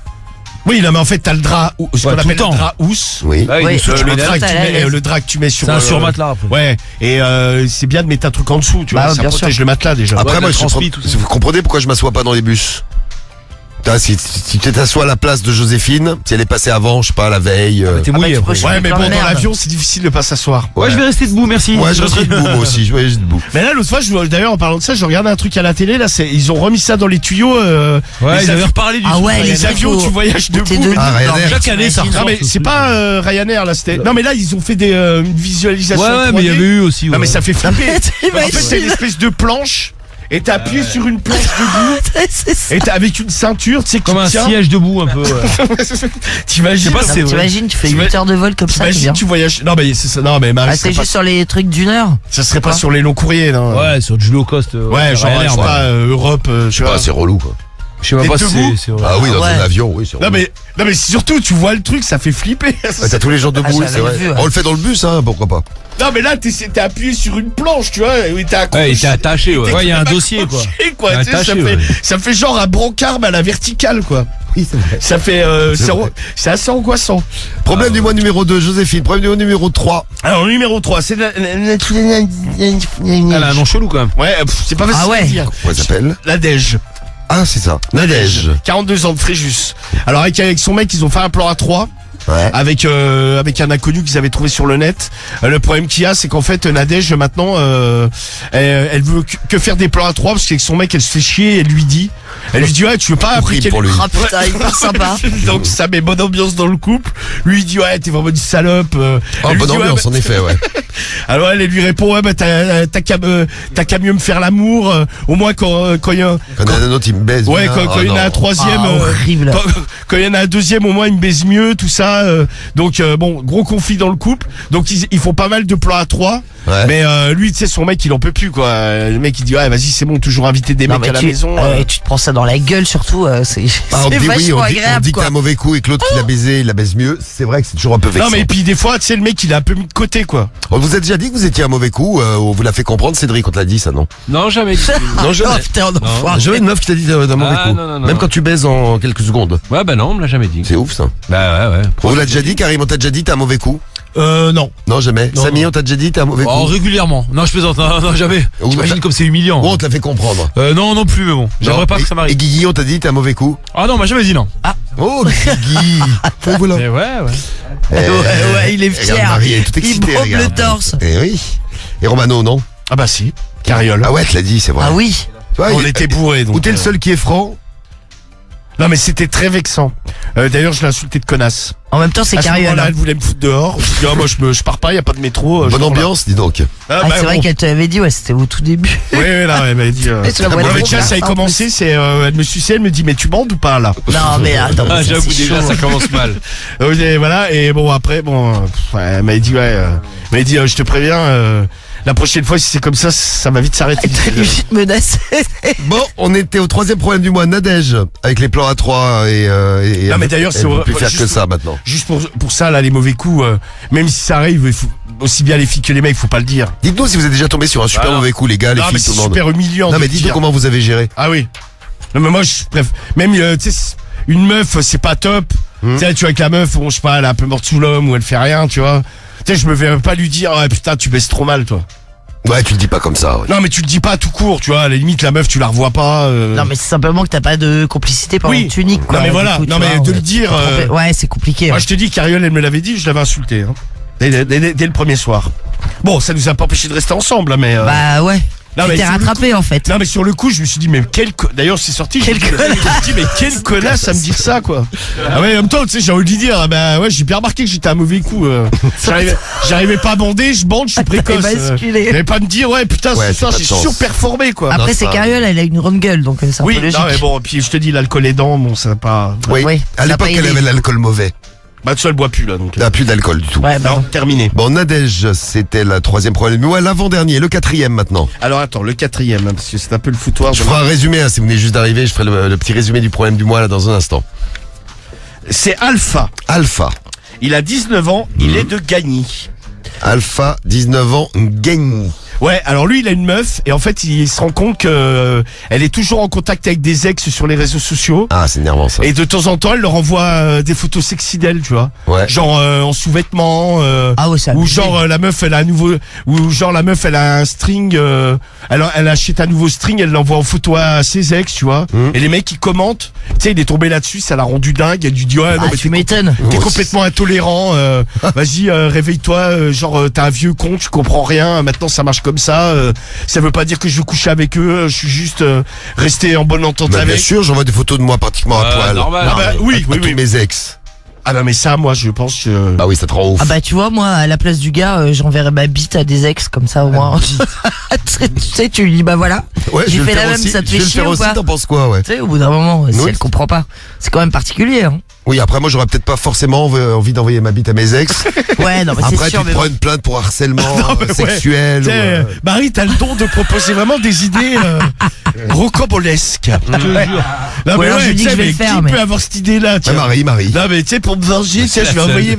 Oui, non, mais en fait, t'as le drap, ce qu'on tout appelle le temps. le drap housse. Oui. Ouais, Oui. Le drap que tu mets sur... C'est un surmatelas après. Ouais, et c'est bien de mettre un truc en dessous, tu Bah, vois, ça bien protège sûr. le matelas déjà. Après Ouais, moi le je transpi, tout ça. vous comprenez pourquoi je m'assois pas dans les bus. Si tu t'assois à la place de Joséphine, si elle est passée avant, je sais pas, la veille. T'es mouillé. tu peux après. chier Ouais, mais plein bon, de dans merde. l'avion, c'est difficile de pas s'asseoir. Ouais, je vais rester debout, merci. Ouais, je reste debout moi aussi, je vais rester debout. Mais là, l'autre fois, d'ailleurs, en parlant de ça, je regardais un truc à la télé, là, ils ont remis ça dans les tuyaux, Ouais, les ils avaient avions- reparlé du Ah truc. ouais, les avions, tu voyages T'es debout. debout. Ah, Ryanair. Chaque année, ça Non, ressort. mais c'est pas Ryanair, là, c'était... Non, mais là, ils ont fait une visualisation. Ouais, mais il y 3D. avait eu aussi. Non, mais ça fait flipper. En fait, T'imagines c'est une espèce de planche, et t'as appuyé sur une planche debout, C'est ça. et t'as avec une ceinture, tu sais, qui Comme un tient. siège debout un peu. T'imagines? Je sais pas, c'est vrai. T'imagines, tu fais T'imagines- 8 heures de vol comme ça, c'est T'imagines, bien. tu voyages. Non, mais c'est ça. Non, mais Marie, Ah, ça serait c'est pas, juste sur les trucs d'une heure. ça serait pas sur les longs courriers, non. Ouais, sur du low cost. Ouais, genre, Ryanair, je sais ouais. pas, Europe, Je sais pas, c'est relou quoi. Je sais même T'es pas si debout c'est. Ah oui, dans Ouais. un avion, oui, c'est relou. Non, mais surtout, tu vois le truc, ça fait flipper. Ouais, t'as tous les gens debout, Ah, c'est vrai. j'avais vu, ouais. On le fait dans le bus, hein, pourquoi pas. Non, mais là, t'es appuyé sur une planche, tu vois, et t'es accroché. Ouais, il était attaché, ouais. Ouais, il y a un dossier, quoi. Accroché, quoi, Il est tu sais, attaché, ouais. ça fait genre un brancarme à la verticale, quoi. Oui, c'est vrai. Ça fait, C'est vrai. c'est assez angoissant. Problème du mois numéro 2, Joséphine. Problème du mois numéro 3. Alors, numéro 3, c'est Elle a un nom chelou quand même. Ouais, c'est pas facile Ah ouais. à dire. Comment elle s'appelle? La Dej. Ah, c'est ça. Nadège. 42 ans de Fréjus. Alors, avec son mec, ils ont fait un plan à 3. Ouais. Avec un inconnu qu'ils avaient trouvé sur le net. Le problème qu'il y a, c'est qu'en fait Nadège maintenant elle veut que faire des plans à 3 parce qu'avec son mec elle se fait chier. Elle lui dit ouais, tu veux pas Horrible appliquer pour lui. Ah putain, hyper sympa. donc ça met bonne ambiance dans le couple. Lui il dit ouais, t'es vraiment une salope. Oh, Elle lui bonne dit, ouais, ambiance, en effet, ouais. alors elle lui répond ouais, bah t'as qu'à mieux me faire l'amour au moins quand il y a Quand il y en a un autre, il me baise. ouais bien. quand il y en a un troisième Ah, horrible. quand il y en a un deuxième au moins il me baise mieux tout ça donc bon gros conflit dans le couple donc ils font pas mal de plans à 3 Ouais. mais lui tu sais son mec il en peut plus quoi le mec il dit ouais vas-y c'est bon toujours inviter des Non, mecs mais à la maison tu te prends ça dans la gueule surtout, c'est Ah, on dit oui, vachement on agréable dit que t'as quoi. un mauvais coup et que l'autre qui l'a baisé, il la baise mieux. C'est vrai que c'est toujours un peu vexant. non mais puis des fois tu sais le mec il est un peu mis de côté quoi On vous a déjà dit que vous étiez un mauvais coup, on vous l'a fait comprendre, Cédric, on te l'a dit ça, non? Non, jamais dit. Non, jamais. Oh putain, on enfoiré. Jamais une meuf qui t'a dit d'un mauvais Ah, coup. non, non, non. Même quand tu baises en quelques secondes. Ouais, bah non, on me l'a jamais dit. C'est ouf ça. Bah ouais, ouais. On vous l'a déjà dit, Karim, on t'a déjà dit t'as un mauvais coup? non Non, jamais. Non, Samy, non. on t'a déjà dit t'as un mauvais Oh, coup? régulièrement. Non, je plaisante. Non, jamais. Ou T'imagines t'as- comme c'est humiliant. Ou on te l'a fait comprendre? Non, non plus, mais bon. J'aimerais Non. pas que ça Et m'arrive. Guigui, on t'a dit t'as un mauvais coup? Ah non, on m'a jamais dit non. Oh, Guigui. Oh, voilà. Mais ouais, ouais. Ouais, il est Regarde, fier. Marie, elle est toute Il excitée, bombe le regarde. torse. Eh oui. Et Romano, non? ah bah si Carriole Ah ouais, tu l'as dit, c'est vrai. Ah oui. Tu vois, on il- était bourrés donc Ou t'es le seul qui est franc? non mais c'était très vexant d'ailleurs je l'ai insulté de connasse En même temps, c'est à ce Carriole. moment-là elle voulait me foutre dehors je dis ah, moi je pars pas y a pas de métro Bonne ambiance, dis donc. Ah, c'est vrai qu'elle te l'avait dit, ouais, c'était au tout début. oui là elle m'avait dit Et tu la vois non, mais trop tiens, faire ça a ça, en commencé, elle me suçait, elle me dit mais tu bandes ou pas là Non, mais attends. Ah, ça, j'avoue c'est déjà, chaud. ça commence mal. Et voilà, et bon après, elle m'avait dit je te préviens, la prochaine fois si c'est comme ça va vite s'arrêter. T'as limite menacé. Bon, on était au troisième problème du mois, Nadège, avec les plans à 3 et Non, mais d'ailleurs, elle c'est peut vrai- plus faire juste- que ça maintenant. Juste pour ça là, les mauvais coups, même si ça arrive, il faut, aussi bien les filles que les mecs, faut pas le dire. Dites-nous si vous êtes déjà tombé sur un super Ah, non. mauvais coup, les gars, les Non mais filles, tout c'est le monde. super humiliant. Non, de mais le dites-nous dire. comment vous avez géré. Ah oui. Non mais moi je préfère même tu sais une meuf c'est pas top. Tu sais tu vois avec la meuf, bon je sais pas, elle est un peu morte sous l'homme ou elle fait rien, tu vois. Tu sais je me vais pas lui dire ah putain tu baisses trop mal toi. Ouais, tu le dis pas comme ça. Ouais. Non mais tu le dis pas tout court, tu vois, à la limite la meuf tu la revois pas. Non, mais c'est simplement que t'as pas de complicité pendant Oui. que tu niques, quoi. Non, mais Du voilà. coup, tu Non, mais vois, de on- le dire, Ouais, c'est compliqué. moi ouais. je te dis Carriole elle me l'avait dit, je l'avais insulté hein. Dès le premier soir. Bon, ça nous a pas empêché de rester ensemble, hein, mais Bah ouais. Non, Tu mais t'es sur le rattrapé en fait. Non mais sur le coup je me suis dit mais d'ailleurs c'est sorti je me suis dit mais quel connasse à me dire ça quoi. Ah ouais en même temps tu sais j'ai envie de lui dire bah ouais j'ai bien remarqué que j'étais un mauvais coup. J'arrivais pas à bander, je bande, je suis précoce. J'allais pas me dire ouais putain Ouais, ce soir c'est j'ai pas de chance. surperformé quoi. Après, Non, c'est ça- Cariole, elle a une grande gueule, donc c'est un Oui peu logique. non mais bon puis je te dis l'alcool aidant bon ça n'a pas. Oui. Oui, À ça a l'époque, pas elle aidé. avait l'alcool mauvais. Bah tu elle boit plus là donc. Elle n'a plus d'alcool du tout. Ouais, bah Non non. terminé. Bon, Nadège, c'était la troisième problème. Ouais, l'avant-dernier, le quatrième maintenant. Alors attends le quatrième hein, parce que c'est un peu le foutoir. Je ferai un résumé, hein, si vous venez juste d'arriver, je ferai le petit résumé du problème du mois là dans un instant. C'est Alpha. Alpha. Il a 19 ans, il est de Gagny. Alpha, 19 ans, Gagny. Ouais, alors lui, il a une meuf et en fait, il se rend compte que elle est toujours en contact avec des ex sur les réseaux sociaux. Ah, c'est énervant ça. Et de temps en temps, elle leur envoie des photos sexy d'elle, tu vois. Ouais. Genre en sous-vêtements. Ah ouais, ça. Ou genre la meuf, elle a un nouveau. Ou genre la meuf, elle a un string. Elle achète un nouveau string, elle l'envoie en photo à ses ex, tu vois. Et les mecs, ils commentent. Tu sais, il est tombé là-dessus, ça l'a rendu dingue. Elle lui dit ouais, non Ah, mais tu m'étonnes. t'es complètement intolérant. Vas-y, réveille-toi. Genre, t'es un vieux con, tu comprends rien. Maintenant, ça marche comme ça. Ça veut pas dire que je veux coucher avec eux. Je suis juste resté en bonne entente Bah, bien avec. sûr, j'envoie des photos de moi pratiquement à poil. normal. Ah bah, oui, À oui, tous oui. mes ex. Ah non, mais ça, moi, je pense que. Bah oui, ça te rend ouf. Ah bah tu vois, moi à la place du gars, j'enverrais ma bite à des ex comme ça au moins. Tu sais, tu lui dis bah voilà. Ouais, j'ai je vais fait le la faire même, aussi. ça te Je fait vais le chier faire ou aussi, pas? t'en penses quoi, ouais. Tu sais, au bout d'un moment, si Oui. elle comprend pas, c'est quand même particulier. Hein. Oui, après, moi, j'aurais peut-être pas forcément envie d'envoyer ma bite à mes ex. Ouais, non mais c'est Après, sûr. tu Mais prends bon. une plainte pour harcèlement mais ouais. sexuel. Tu sais, Marie, t'as le don de proposer vraiment des idées rocambolesques. Je te jure. Non, Ou alors je dis tu que sais, je vais mais le faire, qui mais- peut avoir cette idée-là, Ouais, tiens. Marie. Non, mais tu sais, pour me venger, tu sais, je vais la envoyer.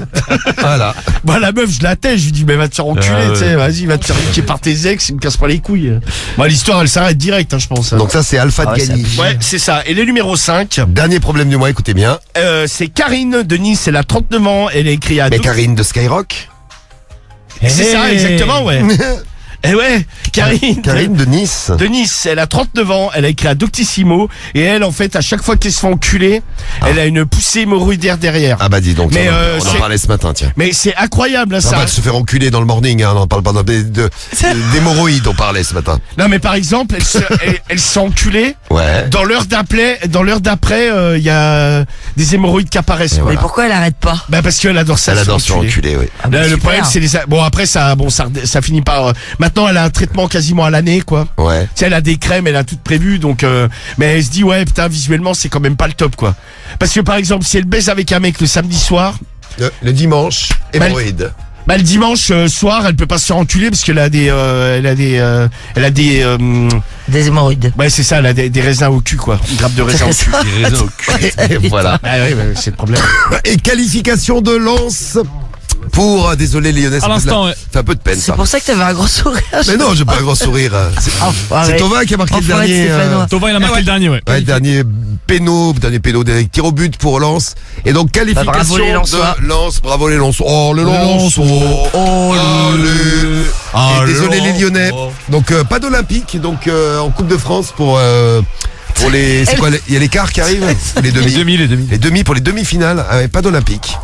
Voilà. Moi, la meuf, je la tèche, je lui dis, mais va te faire enculer, Ah ouais. tu sais, vas-y, va te faire niquer par tes ex, il me casse pas les couilles. Moi, l'histoire, elle s'arrête direct, hein, je pense. Donc ça, c'est Alpha Ah de ouais, Gagny. Ouais, c'est ça. Et le numéro 5, Dernier problème du mois, écoutez bien. c'est Karine de Nice, elle a 39 ans, elle est écrit à Mais deux- Karine de Skyrock. C'est ça, exactement, ouais. Et ouais, Karine. Karine de Nice. De Nice, elle a 39 ans, elle a écrit à Doctissimo, et elle, en fait, à chaque fois qu'elle se fait enculer, elle a une poussée hémorroïdaire derrière. Ah bah dis donc, Mais, on en c'est- parlait ce matin, tiens. Mais c'est incroyable, hein, On ça. va se faire enculer dans le morning, hein, on en parle pas d'hémorroïdes, on parlait ce matin. Non, mais par exemple, elle s'est enculée. Ouais. Dans l'heure d'après, il y a des hémorroïdes qui apparaissent. Et quoi. Mais voilà. pourquoi elle arrête pas? Bah parce qu'elle adore ça. Elle se adore faire se faire enculer. enculer, oui. Ah bah, Le super. problème, c'est bon après ça finit par. Maintenant, elle a un traitement quasiment à l'année, quoi. Ouais. Tu sais, elle a des crèmes, elle a tout prévu, donc. Mais elle se dit ouais, putain, visuellement, c'est quand même pas le top, quoi. Parce que par exemple, si elle baise avec un mec le samedi soir, Le dimanche, hémorroïdes. bah le dimanche soir, elle peut pas se faire enculer parce qu'elle a des, Des hémorroïdes. ouais, c'est ça, elle a des raisins au cul, quoi. Une grappe de raisins au cul. Des raisins au cul. Et voilà. Ah ouais, c'est le problème. Et qualification de Lens pour, désolé Lyonnais, À l'instant, ouais. ça fait un peu de peine C'est ça. pour ça que t'avais un gros sourire. Mais non, j'ai pas un grand sourire. C'est Tova qui a marqué le Enfoiré de dernier. Stéphanois. Tova, il a marqué le dernier, ouais. Ouais, dernier péno des tirs au but pour Lens. Et donc qualification bravo les Lensois. de Lens, bravo les Lens. Oh le Lens. Oh, Et désolé les Lyonnais. Donc pas d'Olympique, donc en Coupe de France pour les c'est quoi il y a les quarts qui arrivent ou les demi. Les demi pour les demi-finales, ah ouais, pas d'Olympique.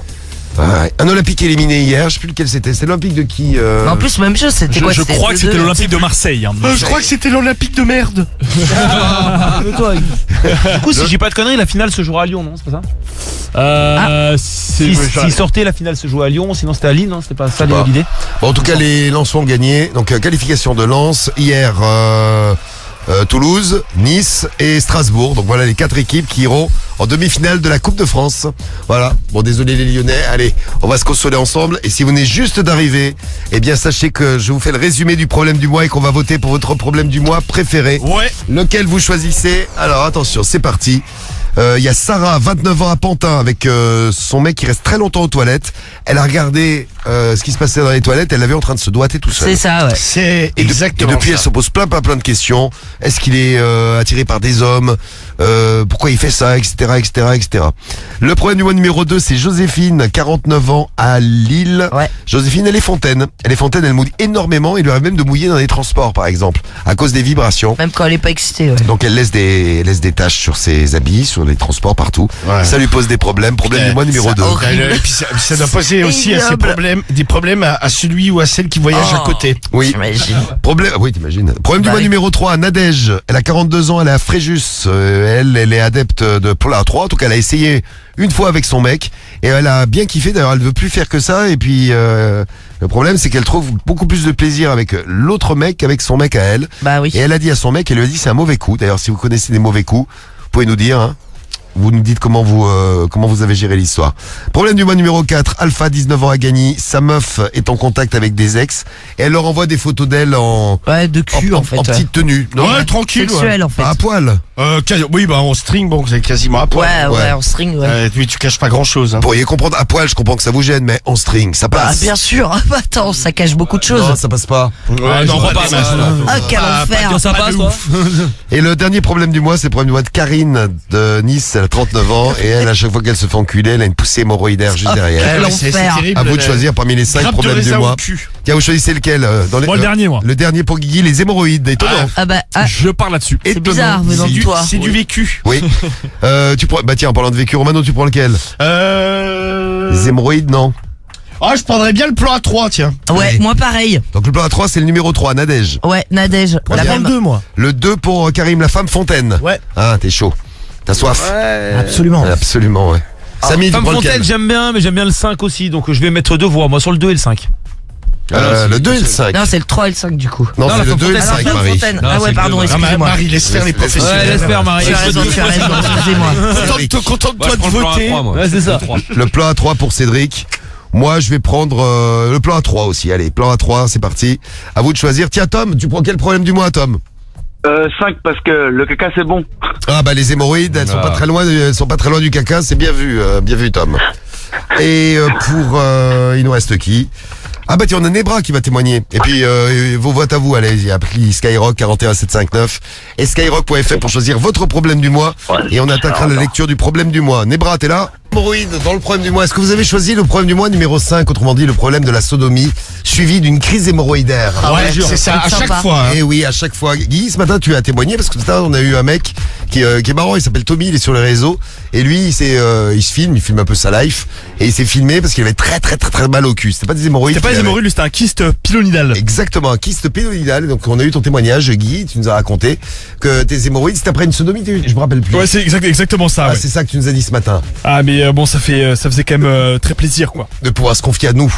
Ouais. Un Olympique éliminé hier, je sais plus lequel c'était. C'était l'Olympique de qui Mais en plus, même chose, c'était quoi? Je crois que c'était 2-2. l'Olympique de Marseille. Hein. Je crois que c'était l'Olympique de merde. Du coup, si j'ai pas de conneries, la finale se jouera à Lyon, non? C'est pas ça? Si sortait, la finale se jouait à Lyon, sinon c'était à Lille, non? C'était pas ça Bah. l'idée? Bon, en tout cas, les Lens ont gagné. Donc, qualification de Lens. Hier, Toulouse, Nice et Strasbourg. Donc, voilà les 4 équipes qui iront en demi-finale de la Coupe de France. Voilà. Bon, désolé les Lyonnais. Allez, on va se consoler ensemble. Et si vous venez juste d'arriver, eh bien, sachez que je vous fais le résumé du problème du mois et qu'on va voter pour votre problème du mois préféré. Ouais. Lequel vous choisissez? Alors, attention, c'est parti. Il y a Sarah, 29 ans à Pantin, avec son mec qui reste très longtemps aux toilettes. Elle a regardé ce qui se passait dans les toilettes. Elle l'a vu en train de se doiter tout seul. C'est ça, ouais. C'est Et exactement depuis, elle ça. se pose plein de questions. Est-ce qu'il est attiré par des hommes? Pourquoi il fait ça, etc. Le problème du mois numéro 2, c'est Joséphine, 49 ans, à Lille. Ouais. Joséphine, elle est fontaine. Elle mouille énormément. Il lui arrive même de mouiller dans les transports, par exemple, à cause des vibrations. Même quand elle est pas excitée, ouais. Donc elle laisse des taches sur ses habits, sur les transports partout. Ouais. Ça lui pose des problèmes. Problème du mois numéro 2. horrible. Et puis ça doit poser aussi à ses Ignoble. problèmes problèmes à celui ou à celle qui voyage à côté. Oui. J'imagine. Oui, t'imagines. Problème du Bah mois oui. numéro 3, Nadège. Elle a 42 ans, elle est à Fréjus. Elle est adepte de Polar 3. En tout cas, elle a essayé une fois avec son mec. Et elle a bien kiffé. D'ailleurs, elle veut plus faire que ça. Et puis, le problème, c'est qu'elle trouve beaucoup plus de plaisir avec l'autre mec qu'avec son mec à elle. Bah oui. Et elle a dit à son mec, elle lui a dit c'est un mauvais coup. D'ailleurs, si vous connaissez des mauvais coups, vous pouvez nous dire, hein. Vous nous dites comment vous avez géré l'histoire. Problème du mois numéro 4, Alpha, 19 ans à Gagny. Sa meuf est en contact avec des ex. Et elle leur envoie des photos d'elle en De cul, en fait. en ouais. petite tenue. Non, Ouais, tranquille. Sexuel, en fait. pas à poil. Oui, bah en string, bon, c'est quasiment à poil. Ouais, en string, ouais. Oui, tu caches pas grand chose. Hein. Vous pourriez comprendre à poil, je comprends que ça vous gêne, mais en string, ça Ah, passe. bien sûr. Ah, bah, attends, ça cache beaucoup de choses. Non, ça passe pas. Ouais, j'en crois pas, des moi. masses, là. Ah, quel enfer. Quand ça passe, toi. Et le dernier problème du mois, c'est le problème du mois de Karine de Nice. Elle a 39 ans et elle, à chaque fois qu'elle se fait enculer, elle a une poussée hémorroïdaire juste derrière. Quel Ouais, c'est enfer. terrible. À vous de choisir parmi les 5 Grappe de problèmes du raisin mois. au cul. Tiens, vous choisissez lequel dans les, Moi, le dernier, moi. Le dernier pour Guigui, les hémorroïdes. Étonnant. Ah bah, Je pars là-dessus. c'est bizarre venant de toi. C'est du vécu. Oui. Tu prends, bah tiens, en parlant de vécu, Romano, tu prends lequel? Les hémorroïdes, non. Ah, je prendrais bien le plan A3, tiens. Ouais, Allez. moi pareil. Donc le plan A3, c'est le numéro 3, Nadège. Ouais, Nadège. La bien. même. 32, moi. Le 2 pour Karim, la femme Fontaine. Ouais. Ah, t'es chaud. T'as soif. Absolument. Absolument, ouais. Samy, tu Femme prends Fontaine, lequel? j'aime bien, mais j'aime bien le 5 aussi. Donc je vais mettre 2 voix, moi, sur le 2 et le 5. Le 2 et le 5. Non, c'est le 3 et le 5 du coup. Non, Non, c'est la le Femme 2 et le Fontaine. 5, Femme Marie. Fontaine. Non, Ah c'est ouais, le pardon, deux. excusez-moi. Marie, laisse faire les Ouais, professionnels. laisse faire, Marie. Tu as raison, excusez-moi. Contente-toi de voter. Ouais, c'est ça. Le plan A3 pour Cédric. Moi, je vais prendre le plan A3 aussi. Allez, plan A3, c'est parti. À vous de choisir. Tiens, Tom, tu prends quel problème du mois, Tom? 5 parce que le caca c'est bon. Ah bah les hémorroïdes, elles sont pas très loin, du caca, c'est bien vu, Tom. Et pour, il nous reste qui? Ah bah tiens, on a Nebra qui va témoigner. Et puis vos votes à vous, allez, appelez Skyrock 41759 et skyrock.fr pour choisir votre problème du mois. Et on attaquera la lecture du problème du mois. Nebra, t'es là? Hémorroïdes dans le problème du mois. Est-ce que vous avez choisi le problème du mois numéro 5, autrement dit le problème de la sodomie, suivi d'une crise hémorroïdaire? Ouais, c'est ça, à C'est chaque sympa. fois. hein. Et oui, à chaque fois. Guy, ce matin, tu as témoigné parce que ce matin, on a eu un mec qui est marrant. Il s'appelle Tommy, il est sur les réseaux. Et lui, il se filme un peu sa life. Et il s'est filmé parce qu'il avait très mal au cul. C'était pas des hémorroïdes. C'était pas qu'il des avait. hémorroïdes, lui, c'était un kyste pilonidal. Exactement, un kyste pédonidal. Donc, on a eu ton témoignage, Guy. Tu nous as raconté que tes hémorroïdes, c'était après une sodomie. Je me rappelle plus. Ouais, c'est exactement ça. Ah, Ouais. c'est ça que tu nous as dit ce matin. Ah, mais bon, ça faisait quand même très plaisir, quoi. De pouvoir se confier à nous.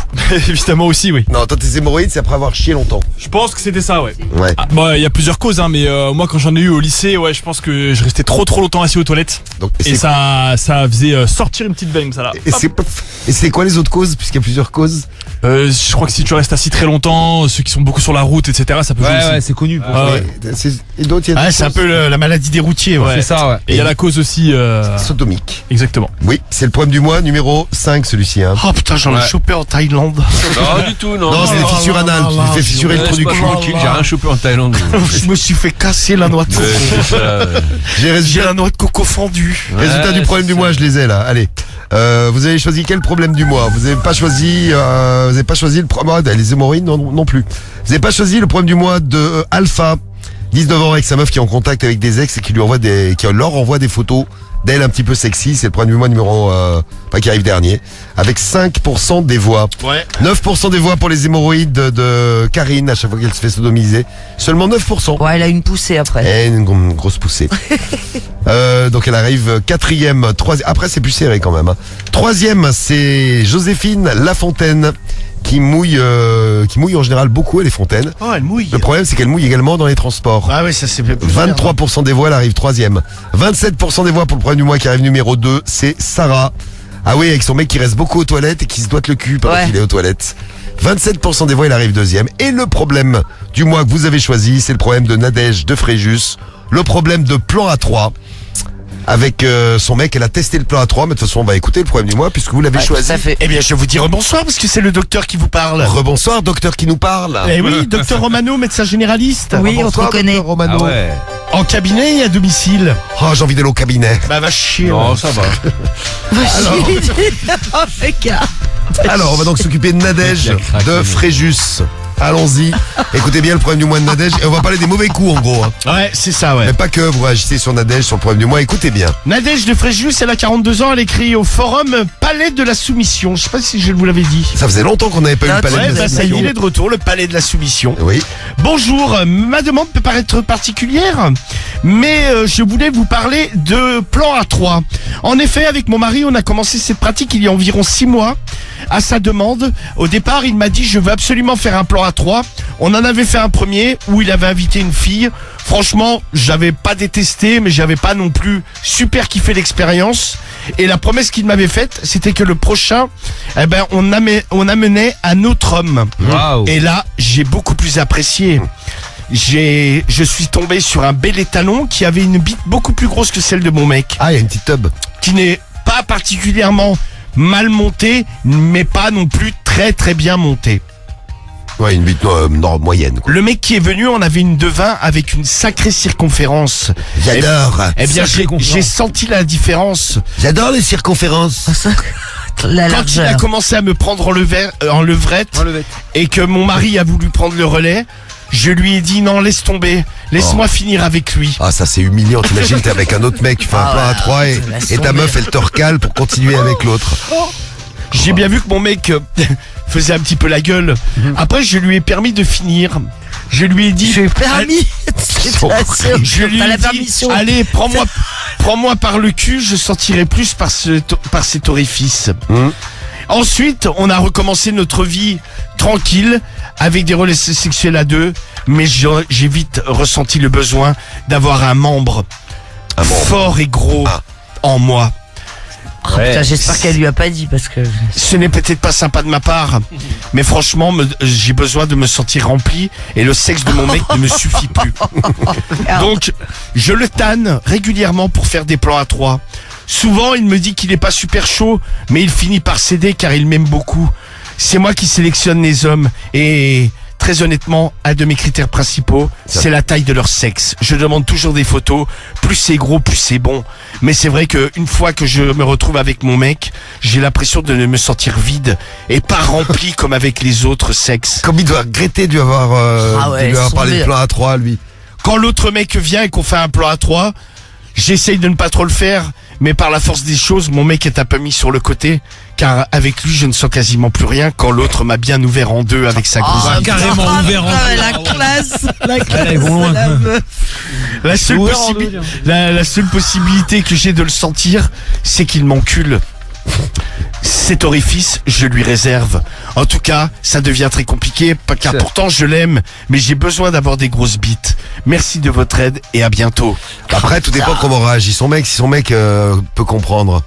Évidemment aussi, oui. Non, toi, tes hémorroïdes, c'est après avoir chié longtemps. Je pense que c'était ça, ouais. Ouais. Ah, bon, il y a plusieurs causes, hein, mais moi, quand j'en ai eu au lycée, ouais, je pense que je restais trop longtemps assis aux toilettes. Donc, Et ça faisait sortir une petite veine, ça là. et c'est quoi les autres causes, puisqu'il y a plusieurs causes? Je crois que si tu restes assis très longtemps, ceux qui sont beaucoup sur la route, etc., ça peut jouer aussi. Ouais, c'est connu. Ah ouais. Et d'autres, il y a Ah, d'autres c'est un causes peu la maladie des routiers. Ouais. C'est ça, ouais. Et il y a la cause aussi. sodomiques. Exactement. Oui, c'est le problème du mois numéro 5, celui-ci. Hein. Oh putain, j'en ai chopé en Thaïlande. Non, du tout, non. Non, c'est des fissures anales. Tu lui fais fissurer le trou du cul. J'ai rien chopé en Thaïlande. Je me suis fait casser la noix de coco. C'est ça. J'ai J'ai résultat, la noix de coco fendue. résultat du problème du mois, je les ai là. Allez. Vous avez choisi quel problème du mois? Vous avez pas choisi le problème, les hémorroïdes non plus. Vous avez pas choisi le problème du mois de Alpha, 19 ans avec sa meuf qui est en contact avec des ex et qui leur envoie des photos d'elle un petit peu sexy. C'est le problème du mois numéro, qui arrive dernier. Avec 5% des voix. Ouais. 9% des voix pour les hémorroïdes de Karine à chaque fois qu'elle se fait sodomiser. Seulement 9%. Ouais, elle a une poussée après. Et une grosse poussée. Donc elle arrive 4e, 3e. Après c'est plus serré quand même. Hein. 3e, c'est Joséphine Lafontaine qui mouille en général beaucoup, elle est fontaine. Oh, elle mouille. Le problème c'est qu'elle mouille également dans les transports. Ah ouais, ça c'est 23% des voix, elle arrive 3e. 27% des voix pour le problème du mois qui arrive numéro 2, c'est Sarah. Ah oui, avec son mec qui reste beaucoup aux toilettes et qui se doite le cul pendant Ouais. qu'il est aux toilettes. 27% des voix, il arrive 2e. Et le problème du mois que vous avez choisi, c'est le problème de Nadège de Fréjus. Le problème de plan A3. Avec son mec, elle a testé le plan A3, mais de toute façon, on va écouter le problème du mois puisque vous l'avez Ouais, choisi. ça fait. Eh bien, je vais vous dire bonsoir parce que c'est le docteur qui vous parle. Rebonsoir, docteur qui nous parle. Eh oui, docteur Romano, médecin généraliste. Oui, on te Rebonsoir, reconnaît. docteur Romano. Ah ouais. En cabinet et à domicile. Oh, j'ai envie d'aller au cabinet. Bah va chier. Non, ça va. Oh, le gars. Alors, on va donc s'occuper de Nadège de Fréjus. Allons-y. Écoutez bien le problème du mois de Nadège. Et on va parler des mauvais coups, en gros. Hein. Ouais, c'est ça, ouais. Mais pas que, vous réagissez sur Nadège, sur le problème du mois. Écoutez bien. Nadège de Fréjus, elle a 42 ans, elle écrit au forum Palais de la Soumission. Je sais pas si je vous l'avais dit. Ça faisait longtemps qu'on n'avait pas eu le palais Ouais, de la bah, ça y est, il Soumission. est de retour, le Palais de la Soumission. Oui. Bonjour, ma demande peut paraître particulière, mais je voulais vous parler de plan A3. En effet, avec mon mari, on a commencé cette pratique il y a environ 6 mois. À sa demande, au départ, il m'a dit je veux absolument faire un plan A3. On en avait fait un premier où il avait invité une fille. Franchement, j'avais pas détesté, mais j'avais pas non plus super kiffé l'expérience. Et la promesse qu'il m'avait faite, c'était que le prochain, on amenait un autre homme. Waouh. Et là, j'ai beaucoup plus apprécié. Je suis tombé sur un bel étalon qui avait une bite beaucoup plus grosse que celle de mon mec, Ah, il y a une petite tub. qui n'est pas particulièrement mal montée, mais pas non plus très très bien montée. Ouais, une bite moyenne, quoi. Le mec qui est venu, on avait une de 20 avec une sacrée circonférence. J'adore. Eh bien, Sacrée conférence. j'ai senti la différence. J'adore les circonférences. La Quand il a largeur. commencé à me prendre en levrette, et que mon mari a voulu prendre le relais, je lui ai dit non, laisse tomber, laisse-moi finir avec lui. Ah, ça c'est humiliant. T'imagines, t'es avec un autre mec, tu fais un Ah plan à ouais, 3 laisse et ta tomber. meuf elle te recale pour continuer avec l'autre. J'ai bien vu que mon mec faisait un petit peu la gueule. Après, je lui ai permis de finir. Je lui ai dit, Je suis permis. C'est la seule. je lui T'as ai la dit, permission. allez, prends-moi par le cul, je sentirai plus par cet orifice. Ensuite, on a recommencé notre vie tranquille, avec des relations sexuelles à deux, mais j'ai vite ressenti le besoin d'avoir un membre fort et gros en moi. Oh, putain, j'espère qu'elle lui a pas dit parce que. Ce n'est peut-être pas sympa de ma part, mais franchement, j'ai besoin de me sentir rempli et le sexe de mon mec ne me suffit plus. Donc, je le tanne régulièrement pour faire des plans à 3. Souvent, il me dit qu'il est pas super chaud, mais il finit par céder car il m'aime beaucoup. C'est moi qui sélectionne les hommes et très honnêtement, un de mes critères principaux, c'est la taille de leur sexe. Je demande toujours des photos. Plus c'est gros, plus c'est bon. Mais c'est vrai qu'une fois que je me retrouve avec mon mec, j'ai l'impression de me sentir vide et pas rempli comme avec les autres sexes. Comme il doit regretter de lui avoir, Ah ouais, de lui avoir parlé de sondé. plan à 3 lui. Quand l'autre mec vient et qu'on fait un plan à 3, j'essaye de ne pas trop le faire, mais par la force des choses, mon mec est un peu mis sur le côté, car avec lui, je ne sens quasiment plus rien quand l'autre m'a bien ouvert en deux avec sa grosse bite. carrément ouvert en Ah, la classe. La classe. ils vont loin. La meuf. La seule, la seule possibilité que j'ai de le sentir, c'est qu'il m'encule. Cet orifice, je lui réserve. En tout cas, ça devient très compliqué, car pourtant je l'aime, mais j'ai besoin d'avoir des grosses bites. Merci de votre aide et à bientôt. Après, tout dépend comment réagit son mec. Si son mec peut comprendre.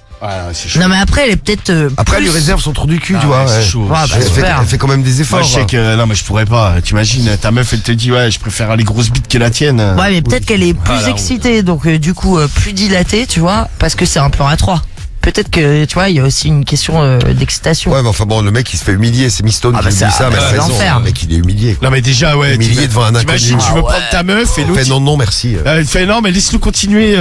C'est chaud. Non, mais après, elle est peut-être. Après, elle plus- lui réserve son trou du cul, Ah tu vois. ouais, c'est ouais. chaud. Ouais, bah, Elle fait, super. elle fait quand même des efforts. Moi, je sais que non, mais je pourrais pas. T'imagines, ta meuf, elle te dit ouais, je préfère les grosses bites que la tienne. Ouais, mais peut-être qu'elle est plus la honte. excitée, donc du coup plus dilatée, tu vois, parce que c'est un plan à 3. Peut-être que, tu vois, il y a aussi une question d'excitation. Ouais, mais enfin bon, le mec il se fait humilier. C'est Miss Stone Ah qui bah lui dit ça, ça, mais elle a c'est raison. l'enfer. Le mec il est humilié. Quoi. Non, mais déjà, ouais. Humilié devant un inconnu. T'imagines, tu veux prendre ta meuf et Il l'autre. fait non, non, merci. Elle fait non, mais laisse-nous continuer.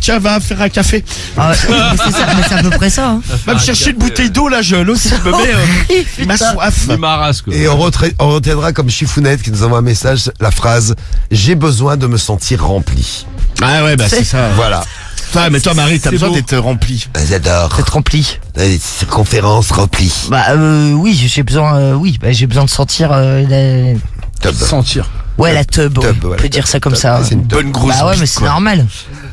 Tiens, va faire un café. Ah ouais, mais c'est à peu près ça. Hein. Va me chercher une bouteille d'eau là, je l'eau, s'il me met. Il m'a soif. Il m'arrasse, quoi. Et on retiendra comme Chifounette qui nous envoie un message la phrase j'ai besoin de me sentir rempli. Ah ouais, bah c'est ça. Voilà. Enfin, mais toi, Marie, t'as besoin beau. d'être rempli. J'adore. Être rempli. Les circonférences remplies. Bah oui, j'ai besoin, j'ai besoin de sentir la... Top. Sentir. Ouais, la tub, ouais. Tub, On voilà. peut dire ça comme Tub. ça. C'est une Bonne grosse Bah ouais, bite, mais c'est quoi. normal.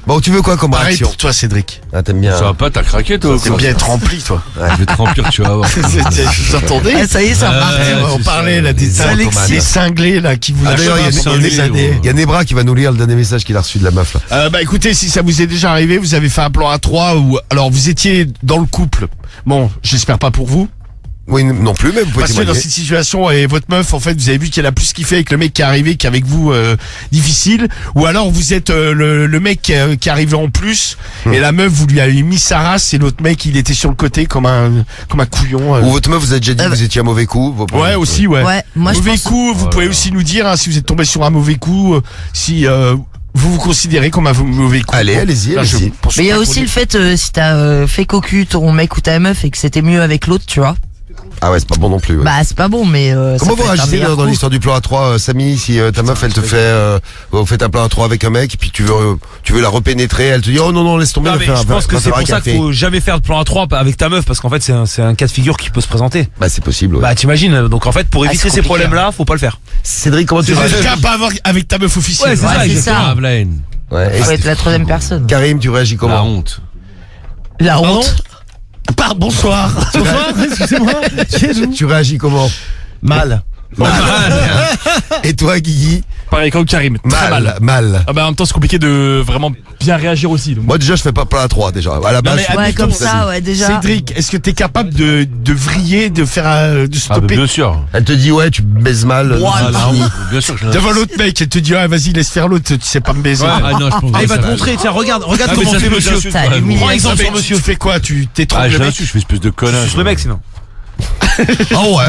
Bon, tu veux quoi comme Pareil réaction pour toi, Cédric. Ah, t'aimes bien. Ça va pas, t'as craqué toi. T'aimes bien être rempli, toi. Je vais te remplir, tu vas voir. Vous entendez Ah, ça y est, ça remarque. On parlait là des Alexis. cinglés là qui vous Ah, lâchent d'ailleurs, il y a pendant des des années. Il y a Nebra qui va nous lire le dernier message qu'il a reçu de la meuf là. Bah écoutez, si ça vous est déjà arrivé, vous avez fait un plan à 3 ou alors vous étiez dans le couple. Bon, j'espère pas pour vous. Oui, non plus, mais vous pouvez Parce que dans témoigner. cette situation, et votre meuf, en fait, vous avez vu qu'elle a plus kiffé avec le mec qui est arrivé qu'avec vous, difficile. Ou alors vous êtes le mec qui est arrivé en plus, et la meuf, vous lui avez mis sa race, et l'autre mec, il était sur le côté comme un couillon. Ou votre meuf vous a déjà dit que vous étiez un mauvais coup. Ouais, aussi, ouais. Ouais, moi je Mauvais pense. coup, vous pouvez aussi nous dire, hein, si vous êtes tombé sur un mauvais coup, si vous vous considérez comme un mauvais coup. Allez, allez-y, Là, je allez-y. pense Mais il y a pas aussi qu'on le fait, si t'as fait cocu ton mec ou ta meuf et que c'était mieux avec l'autre, tu vois. Ah ouais, c'est pas bon non plus. Ouais. Bah c'est pas bon, mais Comment ça vous peut être un réagissez meilleur dans coup. l'histoire du plan A3, Samy, si ta meuf elle te fait, vous faites un plan A3 avec un mec, et puis tu veux la repénétrer, elle te dit oh non laisse tomber, Non, va mais faire je pense que va c'est faire un pour ça café. qu'il faut jamais faire de plan A3 avec ta meuf, parce qu'en fait c'est un cas de figure qui peut se présenter. Bah c'est possible. Ouais. Bah t'imagines, donc en fait pour Ah, éviter c'est ces compliqué, problèmes-là, faut pas le faire. Cédric, comment tu C'est réagis? le cas pas avoir avec ta meuf officielle. Ouais, c'est ça, c'est exactement. ça. Blaine. Ouais. Et Faut être la troisième personne. Karim, tu réagis La comment? honte. La Pardon honte. Bonsoir. Bonsoir, excusez-moi. Qui êtes-vous? Tu réagis comment? Mal. Et toi, Guigui? Pareil comme Karim, très mal. Mal. Ah bah en même temps c'est compliqué de vraiment bien réagir aussi. Donc. Moi déjà je fais pas plan A3 déjà. À la base. mais je fais Ouais, plutôt comme facile. ça, ouais, déjà. Cédric, est-ce que t'es capable de vriller, de faire de Ah, bah, stopper bien sûr. Elle te dit ouais tu baises mal. Ah, la honte. Bien sûr que je devant l'autre mec? Elle te dit ah vas-y laisse faire l'autre, tu sais pas me baiser. Ah non, je pense Ah, il va te ça montrer, tiens, regarde Ah, mais comment ça fait se monsieur. peut, Ça, Ouais, l'humiliation. Prends exemple Mais sur monsieur. tu fais quoi? Tu Ah, t'étrangles je le mec? l'insulte, je fais espèce de connard. Suce le mec sinon. Oh ouais.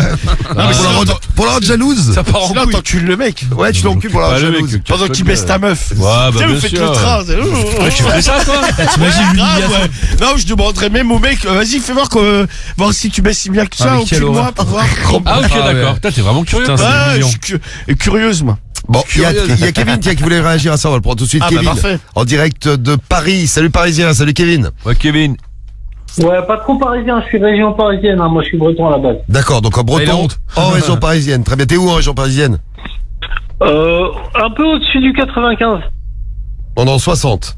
Pour la rendre jalouse. Ça part en Sinon couille. t'encules le mec. Ouais tu l'encules pour la Pas rendre le mec, jalouse. que- Pendant qu'il baisse ta meuf. Ouais, bah, Tu sais, vous bien faites sûr. le train. Tu fais ça toi? T'imagines l'humiliation? Non, je demanderais même au mec, vas-y, fais voir voir si tu baisses si bien que ça, Ah, mais quelle encule-moi horreur. pour voir. Ah, ok, Ah, ouais. d'accord. Putain, t'es vraiment curieux. Putain, toi. c'est Ouais, mignon. je suis curieuse, moi. Bon, il y a Kevin tiens, qui voulait réagir à ça, on va le prendre tout de suite. Ah, bah, Kevin, parfait. en direct de Paris. Salut Parisien, salut Kevin. Ouais, Kevin. Ouais, pas trop parisien, je suis région parisienne, hein. Moi je suis breton à la base. D'accord, donc en Il a breton, honte. en région parisienne. Très bien, t'es où en région parisienne? Un peu au-dessus du 95. On est en 60.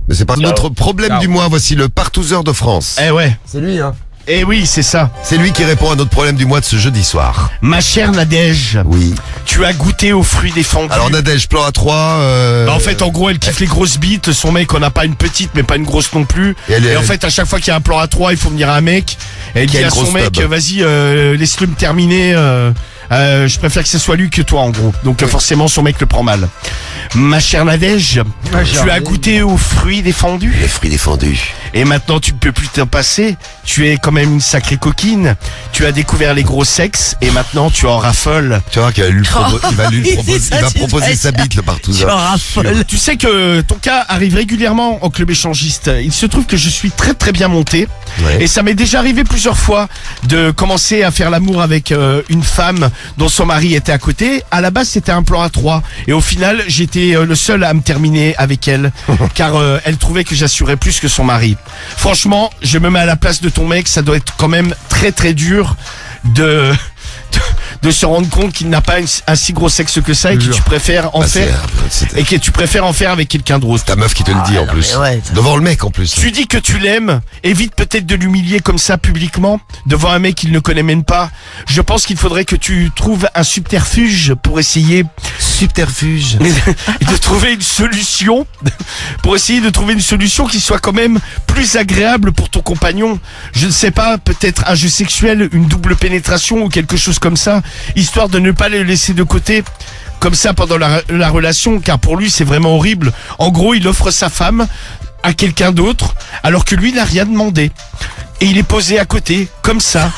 Mais c'est pas notre problème du mois, voici le partouzeur de France. Eh ouais. C'est lui, hein. Eh oui, c'est ça. C'est lui qui répond à notre problème du mois de ce jeudi soir. Ma chère Nadège, Oui. tu as goûté aux fruits défendus. Alors Nadège, plan A3. Bah, en fait, en gros, elle kiffe les grosses bites. Son mec, on n'a pas une petite, mais pas une grosse non plus. Et en fait, à chaque fois qu'il y a un plan à 3, il faut venir à un mec. Et elle Qui a dit une à son grosse mec, tub. vas-y, laisse-le me terminer. Je préfère que ce soit lui que toi, en gros. Donc forcément, son mec le prend mal. Ma chère Nadège, tu as goûté aux fruits défendus. les fruits défendus. Et maintenant, tu ne peux plus t'en passer. Tu es quand même une sacrée coquine. Tu as découvert les gros sexes et maintenant tu en raffoles. Tu vois qu'il va lui Il dit ça, il va tu proposer vas sa dire. bite le Tu en partouzeur. raffoles. Tu sais que ton cas arrive régulièrement au club échangiste. Il se trouve que je suis très très bien monté. Ouais. Et ça m'est déjà arrivé plusieurs fois de commencer à faire l'amour avec une femme dont son mari était à côté. À la base, c'était un plan à 3. Et au final, j'étais le seul à me terminer avec elle. Car elle trouvait que j'assurais plus que son mari. Franchement, je me mets à la place de ton mec. Ça doit être quand même très très dur de se rendre compte qu'il n'a pas un si gros sexe que ça et que tu préfères en Bah, faire c'est et que tu préfères en faire avec quelqu'un d'autre. ta meuf qui te le dit en non, plus. mais ouais. Devant le mec en plus. Tu dis que tu l'aimes, évite peut-être de l'humilier comme ça publiquement, devant un mec qu'il ne connaît même pas. Je pense qu'il faudrait que tu trouves un subterfuge pour essayer Subterfuge. de trouver une solution, pour essayer de trouver une solution qui soit quand même plus agréable pour ton compagnon. Je ne sais pas, peut-être un jeu sexuel, une double pénétration ou quelque chose comme ça, histoire de ne pas le laisser de côté. Comme ça pendant la relation, car pour lui c'est vraiment horrible. En gros, il offre sa femme à quelqu'un d'autre, alors que lui n'a rien demandé. Et il est posé à côté, comme ça,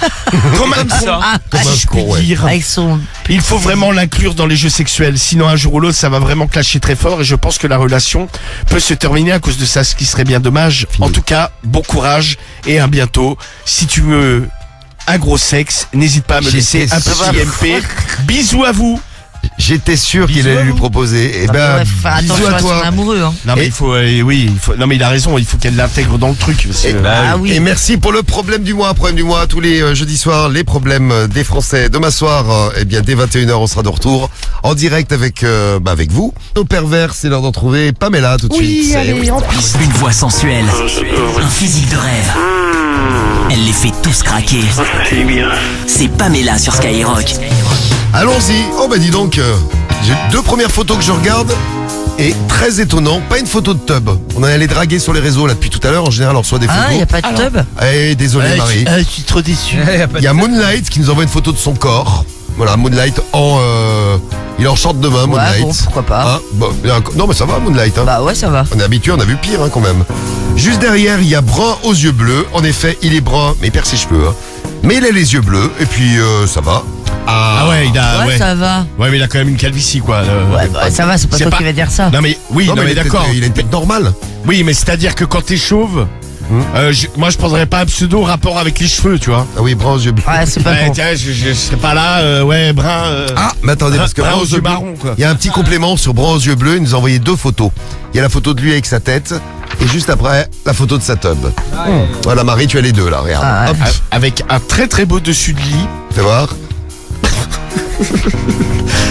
comme un con, Ah, si je puis con, ouais. dire. avec son. Il faut vraiment l'inclure dans les jeux sexuels, sinon un jour ou l'autre ça va vraiment clasher très fort et je pense que la relation peut se terminer à cause de ça, ce qui serait bien dommage. En tout cas, bon courage et à bientôt. Si tu veux un gros sexe, n'hésite pas à me laisser un petit MP. Bisous à vous. J'étais sûr qu'il Bisous allait à lui vous. proposer. Eh Ouais, ben, faut faire bisous attention à à son toi. amoureux, hein. Non mais Et- il faut, non mais il a raison, il faut qu'elle l'intègre dans le truc. Parce que- Ah oui. Et merci pour le problème du mois. Problème du mois, tous les jeudis soirs, les problèmes des Français. Demain soir, eh bien, dès 21h, on sera de retour en direct avec vous. Nos pervers, c'est l'heure d'en trouver Pamela tout de suite. C'est- Une voix sensuelle, un physique de rêve. Elle les fait tous craquer. C'est Pamela sur Skyrock. Allons-y. Oh bah dis donc, j'ai deux premières photos que je regarde. Et très étonnant, pas une photo de tub. On est allé draguer sur les réseaux là depuis tout à l'heure. En général, on reçoit des Ah, il y a photos. pas de tub. Eh, désolé Marie. je suis trop déçu. Il y a Moonlight qui nous envoie une photo de son corps. Voilà, Moonlight il est en short demain, Ouais, Moonlight. bon, pourquoi pas. Hein, bon, non mais ça va Moonlight. Hein. Bah ouais, ça va. On est habitué, on a vu pire hein, quand même. Juste derrière, il y a brun aux yeux bleus. En effet, il est brun, mais il perd ses cheveux. Hein. Mais il a les yeux bleus, et puis ça va. Ah ouais, il a, Ouais, ça va. Ouais, mais il a quand même une calvitie quoi. Ouais, bah, ça va, c'est pas c'est toi pas- qui vas dire ça. Non mais oui, Non, non, mais il est d'accord. peut-être- il a une tête normale. Oui, mais c'est-à-dire que quand t'es chauve, Moi, je prendrais pas un pseudo rapport avec les cheveux, tu vois. Ah oui, brun aux yeux bleus. Ouais, c'est pas Ouais, con. tiens, je serais pas là, brun. Ah, mais attendez, parce que brun brun aux aux yeux yeux bleus, marrons, quoi. il y a un petit complément sur brun aux yeux bleus. Il nous a envoyé 2 photos. Il y a la photo de lui avec sa tête et juste après, la photo de sa tub. Voilà, Marie, tu as les deux là, regarde. Ah, Hop, Avec un très très beau dessus de lit. fais voir.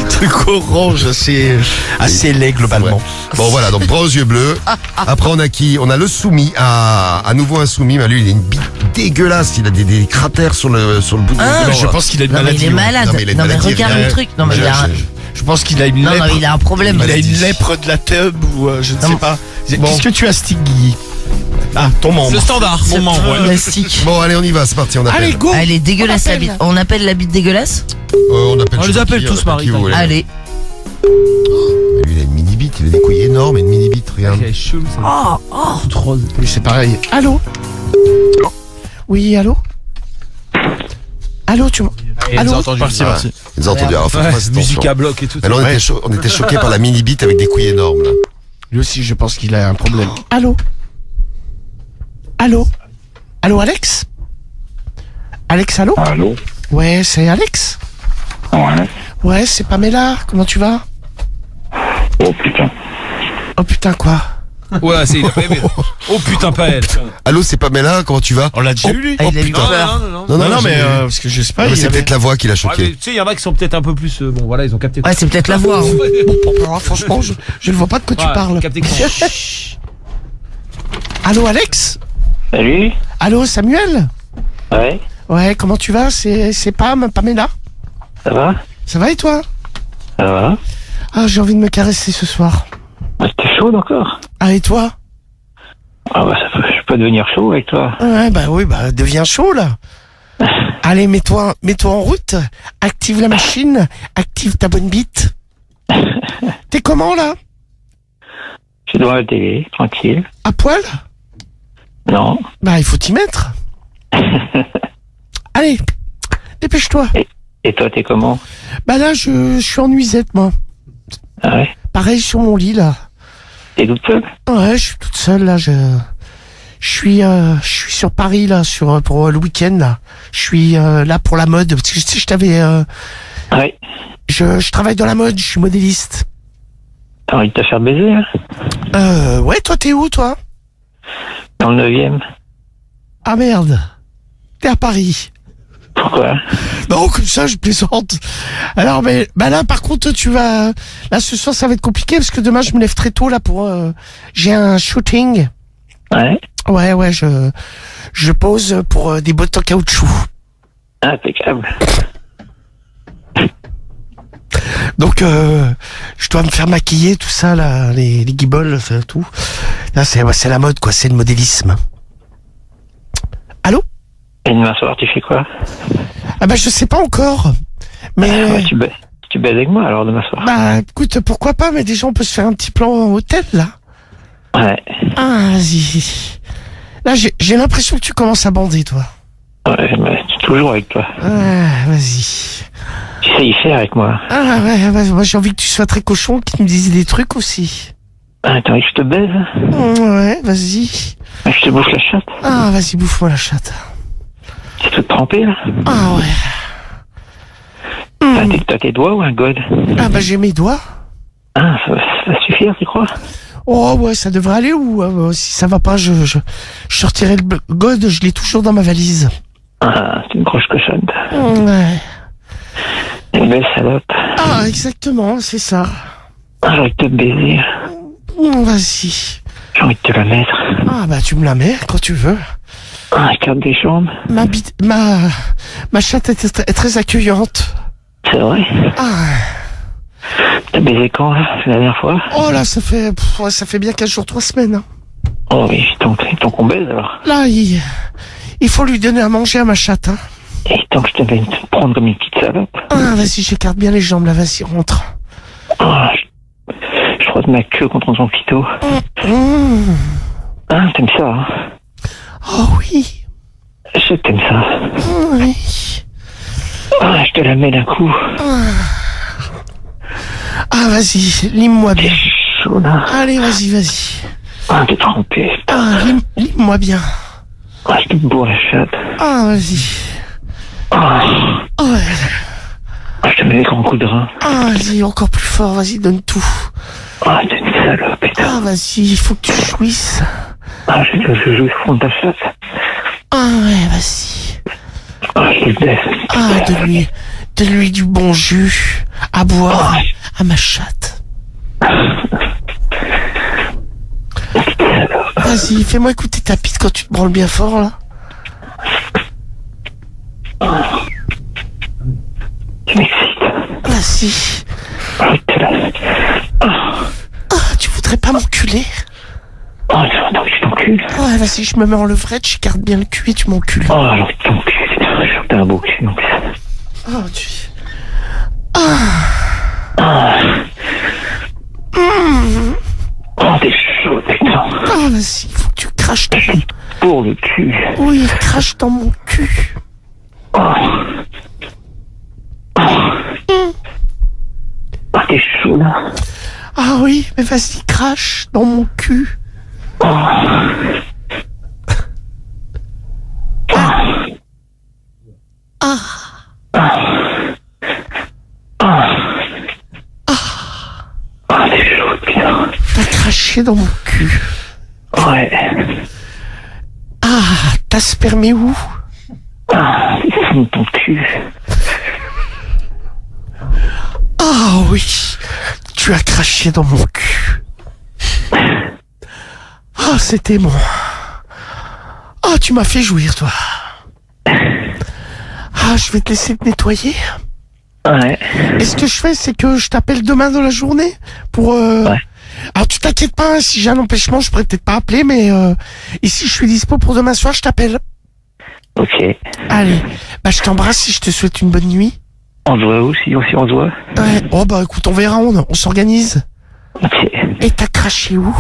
Truc orange, assez laid globalement. Bon voilà, donc brun aux yeux bleus. Après on a qui? On a le soumis, à nouveau un soumis, mais lui il a une bite dégueulasse, il a des cratères sur le bout de Ah, l'oeil. Je pense qu'il a une Non, mais maladie. il est malade. Non, mais il a une Non, mais maladie, regarde évidemment. le truc. Non, mais il a un... Je pense qu'il a une Non, lèpre. non, il a un problème. Il a une lèpre de la tub ou je ne Non, sais pas. bon. Qu'est-ce que tu as, Stiggy? Ah, ton membre. Le standard, mon membre. Ouais. Plastique. Bon allez on y va, c'est parti, on appelle. Allez, go. Ah, elle est dégueulasse la bite. On appelle la bite dégueulasse? On appelle On je les sais pas appelle qui, tous, on appelle Marie, qui vous voulez. Allez. Lui il a une mini bite, il a des couilles énormes et une mini bite, regarde. Elle est chelou, ça. Toute rose. Oui, c'est pareil. Allô? Oui, allô? Allô, tu m'en... Elle Allô nous a entendu. Parti, Ah, parti. Ils ont entendu, alors faut faire attention. Musique à bloc et tout. Mais là, on était choqués par la mini bite avec des couilles énormes là. Lui aussi, je pense qu'il a un problème. Allô? Allô? Allô, Alex? Alex, allô? Allô? Ouais, c'est Alex? Ouais. Ouais, c'est Pamela. Comment tu vas? Oh putain. Oh putain, quoi? Ouais, c'est. Oh putain, pas elle. Allô, c'est Pamela, comment tu vas? On l'a déjà eu, lui? Ah, il a eu putain. peur. Non, mais j'ai- parce que je sais pas, Non, mais il c'est avait... peut-être la voix qui l'a Ouais, mais choqué. tu sais, il y en a qui sont peut-être un peu plus. Bon, voilà, ils ont capté. Ouais, c'est peut-être la voix. hein. Franchement, je ne vois pas de quoi tu Ouais, parles. capté quoi. Allô, Alex? Salut? Allô, Samuel? Ouais? Ouais, comment tu vas? C'est Pamela? Ça va? Ça va et toi? Ça va? Ah, j'ai envie de me caresser ce soir. Ah, t'es chaud encore? Ah, et toi? Ah bah je peux devenir chaud avec toi. Ouais, bah oui, bah deviens chaud là. Allez, mets-toi en route. Active la machine. Active ta bonne bite. T'es comment là? Je suis devant la télé, tranquille. À poil? Non. Bah, il faut t'y mettre. Allez, dépêche-toi. Et toi, t'es comment? Bah là, je suis en nuisette, moi. Ah ouais? Pareil sur mon lit là. T'es toute seule? Ouais, je suis toute seule là. Je suis sur Paris là, pour le week-end là. Je suis là pour la mode. Parce que tu sais, je t'avais. Ouais. Je travaille dans la mode. Je suis modéliste. T'as envie de te faire baiser, hein? Ouais, toi, t'es où, toi? Dans le 9e. Ah merde. T'es à Paris. Pourquoi? Non, comme ça, je plaisante. Alors, mais bah là, par contre, tu vas... Là, ce soir, ça va être compliqué parce que demain, je me lève très tôt là pour... J'ai un shooting. Ouais. Ouais, je pose pour des bottes en caoutchouc. Impeccable. Donc, je dois me faire maquiller, tout ça, là, les guibolles, tout. Là, c'est la mode, quoi, c'est le modélisme. Allô? Et demain soir, tu fais quoi? Ah bah, je sais pas encore. Mais... Ouais, tu baises avec moi alors demain soir. Bah, écoute, pourquoi pas, mais déjà, on peut se faire un petit plan en hôtel, là. Ouais. Ah, vas-y. Là, j'ai l'impression que tu commences à bander, toi. Ouais, mais je suis toujours avec toi. Ah, vas-y. Tu sais y faire avec moi. Ah, ouais, moi, j'ai envie que tu sois très cochon, que tu me dises des trucs aussi. Ah, t'as envie que je te baise? Ouais, vas-y. Ah, je te bouffe la chatte. Ah, vas-y, bouffe-moi la chatte. Tu te tremper là? Ah, ouais. T'as tes doigts ou un god? Ah, bah, j'ai mes doigts. Ah, ça va suffire, tu crois? Oh, ouais, ça devrait aller ou si ça va pas, je sortirai le god, je l'ai toujours dans ma valise. Ah, c'est une grosse cochonne. Ouais. Une belle salope. Ah, exactement, c'est ça. Ah, j'ai envie de te baiser. Vas-y. J'ai envie de te la mettre. Ah, bah, tu me la mets quand tu veux. Ah, écarte des jambes. Ma chatte est très accueillante. C'est vrai? Ah. T'as baisé quand, là, la dernière fois? Oh là, ça fait bien 15 jours, 3 semaines. Hein. Oh oui, donc qu'on baise alors. Là, il faut lui donner à manger à ma chatte. Hein. Et tant que je te vais te prendre comme une petite salope. Ah, vas-y, j'écarte bien les jambes, là, vas-y, rentre. Ah, je frotte ma queue contre son clito. Ah, t'aimes ça, hein? Oh oui. Je t'aime ça. Oui. Ah, je te la mets d'un coup. Ah, vas-y, lime-moi bien. Chaud, là. Allez, vas-y. Ah, t'es trempé. Ah, lime-moi bien. Ah, je te bourre la chatte. Ah, vas-y. Ah, Ah, ouais. je te mets des grands coups de rein. Ah, vas-y, encore plus fort, vas-y, donne tout. Ah, t'es une salope, putain. Ah, vas-y, il faut que tu jouisses. Ah, je joue sur ta chatte. Ah, ouais, vas-y. Ah, je te laisse. Ah, donne-lui du bon jus à boire à ma chatte. Vas-y, fais-moi écouter ta piste quand tu te branles bien fort, là. Tu m'excites. Vas-y. Ah, je te laisse. Ah, tu voudrais pas m'enculer? Oh, non, je t'encule. Ouais, vas-y, je me mets en levrette, je garde bien le cul et tu m'encules. Oh, alors je t'encule. Je suis un beau cul, en plus. Oh, tu... Oh, t'es chaud, putain. Ah, vas-y, faut que tu craches dans mon... Pour le cul. Oui, crache dans mon cul. Ah, t'es chaud, là. Ah oui, mais vas-y, crache dans mon cul. Ah, t'es chaud, putain. T'as craché dans mon cul. Ouais. Ah, t'as spermé où? Ah, il fond de ton cul. Ah oui, tu as craché dans mon cul. Ah, c'était bon. Ah, tu m'as fait jouir, toi. Ah, je vais te laisser te nettoyer. Ouais. Et ce que je fais, c'est que je t'appelle demain dans la journée pour... Ouais. Alors, tu t'inquiètes pas, hein, si j'ai un empêchement, je pourrais peut-être pas appeler, mais ici, je suis dispo pour demain soir, je t'appelle. Ok. Allez, bah je t'embrasse et je te souhaite une bonne nuit. On se voit où, si on se voit? Ouais. Oh bah écoute, on verra, on s'organise. Ok. Et t'as craché où?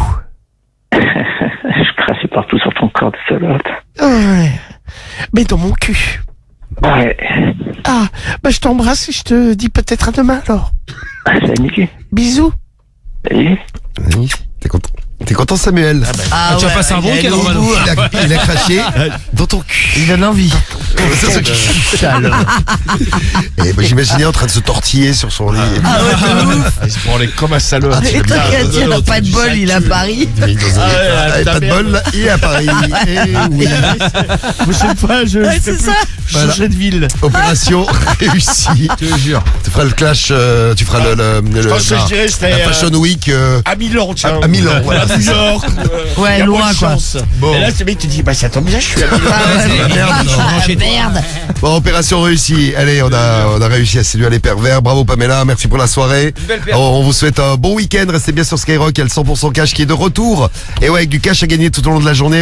Je crassais partout sur ton corps de salope. Ouais. Mais dans mon cul. Ouais. Ah, bah je t'embrasse et je te dis peut-être à demain alors. Salut. Bisous. Salut. Oui, T'es content, Samuel? Ah, tu as passé un bon week-end, Romano. Il a craché dans ton cul. Il donne envie. Et bah, j'imaginais en train de se tortiller sur son lit. Ah ouais, de ouf. Il se branlait comme un salaud. Et t'inquiète, il a pas de bol, il est à Paris. Pas de bol, il est à Paris. Eh oui. Prochaine fois, je Ouais, fais c'est plus. ça. Je changerai de ville. Opération réussie. Je te jure. Tu feras le clash, tu feras Je pense que je dirais, la c'était Fashion Week à Milan, tiens. à Milan. Voilà, À New York. Ouais, Y a loin, moins de quoi. chance. Bon. Et là, ce mec te dit, bah ça tombe bien, je suis à Milan. Merde, non. Ah, merde. Bon, opération réussie. Allez, on a réussi à séduire les pervers. Bravo Pamela, merci pour la soirée. On vous souhaite un bon week-end. Restez bien sur Skyrock. Il y a le 100% cash qui est de retour. Et ouais, avec du cash à gagner tout au long de la journée.